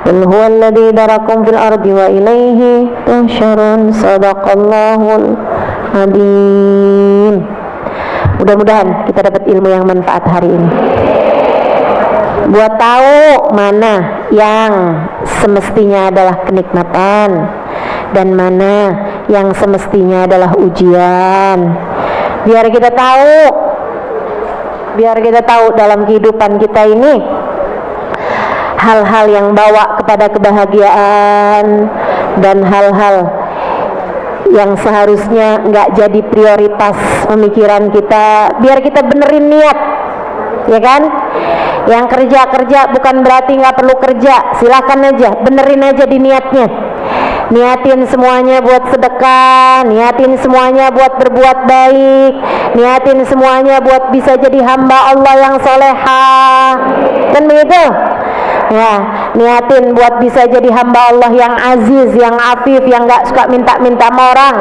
Qul huwallazi dzarakum fil ardi wa ilaihi tuhsyarun. Shadaqallahul adzim. Mudah-mudahan kita dapat ilmu yang manfaat hari ini. Buat tahu mana yang semestinya adalah kenikmatan dan mana yang semestinya adalah ujian. Biar kita tahu dalam kehidupan kita ini hal-hal yang bawa kepada kebahagiaan dan hal-hal yang seharusnya nggak jadi prioritas pemikiran kita. Biar kita benerin niat, ya kan? Yang kerja bukan berarti nggak perlu kerja, silakan aja, benerin aja di niatnya. Niatin semuanya buat sedekah, niatin semuanya buat berbuat baik, niatin semuanya buat bisa jadi hamba Allah yang solehah, kan begitu? Ya, niatin buat bisa jadi hamba Allah yang aziz, yang afif, yang gak suka minta-minta sama orang,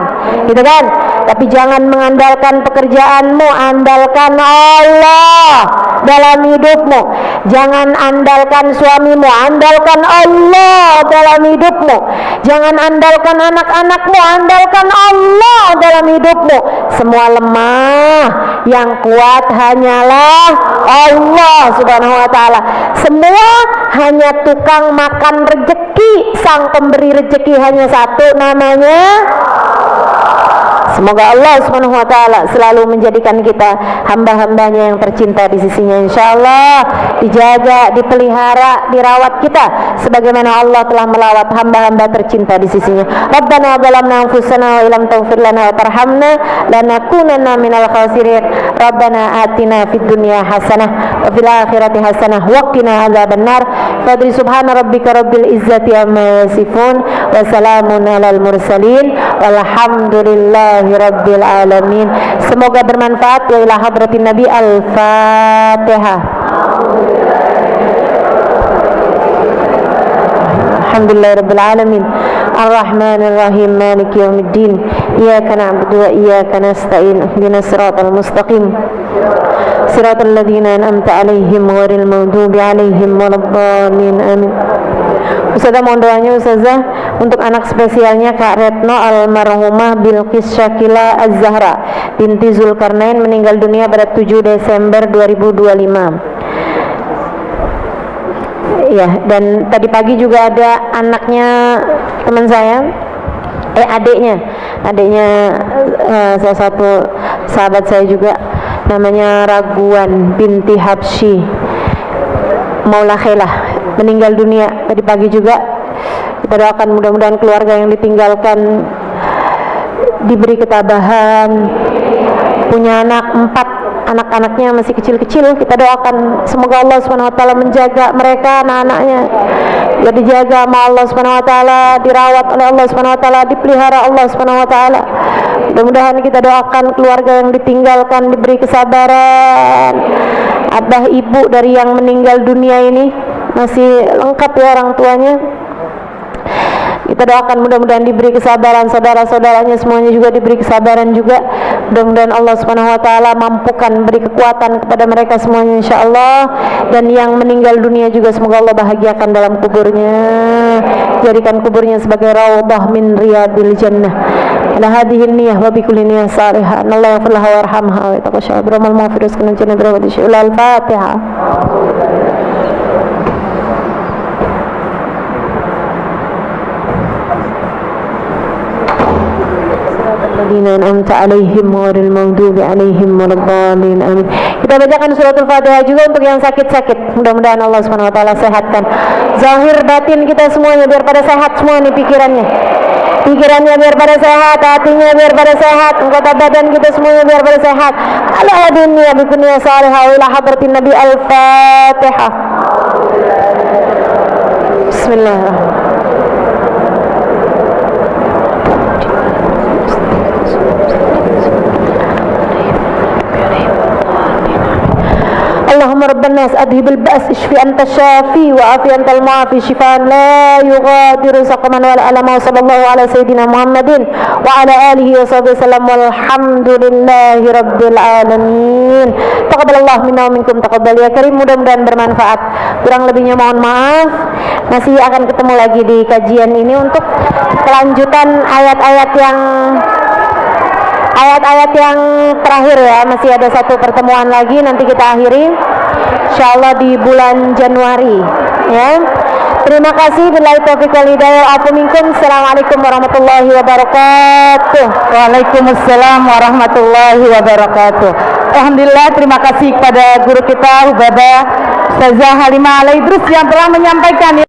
gitu kan? Tapi jangan mengandalkan pekerjaanmu, andalkan Allah dalam hidupmu. Jangan andalkan suamimu, andalkan Allah dalam hidupmu. Jangan andalkan anak-anakmu, andalkan Allah dalam hidupmu. Semua lemah, yang kuat hanyalah Allah subhanahu wa ta'ala. Semua hanya tukang makan rezeki, sang pemberi rezeki hanya satu, namanya. Semoga Allah subhanahu wa ta'ala selalu menjadikan kita hamba-hambanya yang tercinta di sisinya. InsyaAllah dijaga, dipelihara, dirawat kita sebagaimana Allah telah melawat hamba-hamba tercinta di sisinya. Rabbana zalamna anfusana wa illam taghfir lana wa tarhamna lanakunanna minal khasirin. Rabbana atina fid dunya hasanah wa fil akhirati hasanah wa qina adzabannar. Fadri subhana rabbika rabbil izzati amma yasifun wa salamun alal mursalin walhamdulillahi rabbil alamin. Semoga bermanfaat. Wa ila hadratin nabi. Al-Fatihah. Alhamdulillahi rabbil alamin. Ar-Rahmanir Rahim. Maliki yaumiddin. Iyyaka na'budu wa iyyaka nasta'in. Ihdinas siratal mustaqim. Siratal ladzina an'amta 'alaihim ghairil maghdubi 'alaihim waladdallin. Amin. Ustazah, mohon doanya Ustazah untuk anak spesialnya Kak Retno almarhumah Bilqis Syakila Az-Zahra binti Zulkarnain meninggal dunia pada 7 Desember 2025. Ya, dan tadi pagi juga ada anaknya teman saya, adiknya salah satu sahabat saya juga, namanya Raguan binti Habsyi Maula Khailah, meninggal dunia tadi pagi juga. Kita doakan mudah-mudahan keluarga yang ditinggalkan diberi ketabahan. Punya anak 4, anak-anaknya masih kecil-kecil. Kita doakan semoga Allah SWT menjaga mereka, anak-anaknya ya dijaga sama Allah SWT, dirawat oleh Allah SWT, dipelihara Allah SWT. Mudah-mudahan kita doakan keluarga yang ditinggalkan diberi kesabaran. Abah ibu dari yang meninggal dunia ini masih lengkap ya orang tuanya. Kita doakan mudah-mudahan diberi kesabaran, saudara-saudaranya semuanya juga diberi kesabaran juga. Mudah-mudahan Allah Subhanahu wa taala mampukan beri kekuatan kepada mereka semuanya insyaallah. Dan yang meninggal dunia juga semoga Allah bahagiakan dalam kuburnya. Jadikan kuburnya sebagai raudhah min riyadil jannah. Ala hadhihi niyyah wa bi kulli niyyah salihah. Allah yaghfir laha warhamha wa yataqabbal biramal maghfirah wa jannah bi Al-Fatihah. Alladzina an'amta 'alaihim ghairil maghdubi 'alaihim waladdallin. Amin. Kita bacakan suratul Fatihah juga untuk yang sakit-sakit. Mudah-mudahan Allah Subhanahu wa taala sehatkan zahir batin kita semuanya, biar pada sehat semua nih pikirannya. Pikirannya biar pada sehat, hatinya biar pada sehat, anggota badan kita semuanya biar pada sehat. Ala dunya bi dunya salihah wa ila hadratin nabi. Al-Fatihah. Bismillahirrahmanirrahim. Allahumma مرضى الناس أذهب البأس اشفي أنت الشافي وعافي أنت المعافي شفاء لا يغادر سقما ولا ألما وصلى الله على سيدنا محمد وعلى آله وصحبه وسلم والحمد لله رب العالمين. Taqabbalallahu minna wa minkum taqabbal ya karim. Mudah-mudahan bermanfaat. Kurang lebihnya mohon maaf. Masih akan ketemu lagi di kajian ini untuk kelanjutan ayat-ayat yang terakhir ya. Masih ada satu pertemuan lagi, nanti kita akhiri insyaallah di bulan Januari ya. Terima kasih. Billahi taufiq wal hidayah. Afu minkum. Assalamualaikum warahmatullahi wabarakatuh. Waalaikumsalam warahmatullahi wabarakatuh. Alhamdulillah, terima kasih kepada guru kita Hubaba Ustazah Halimah Al-Idrus yang telah menyampaikan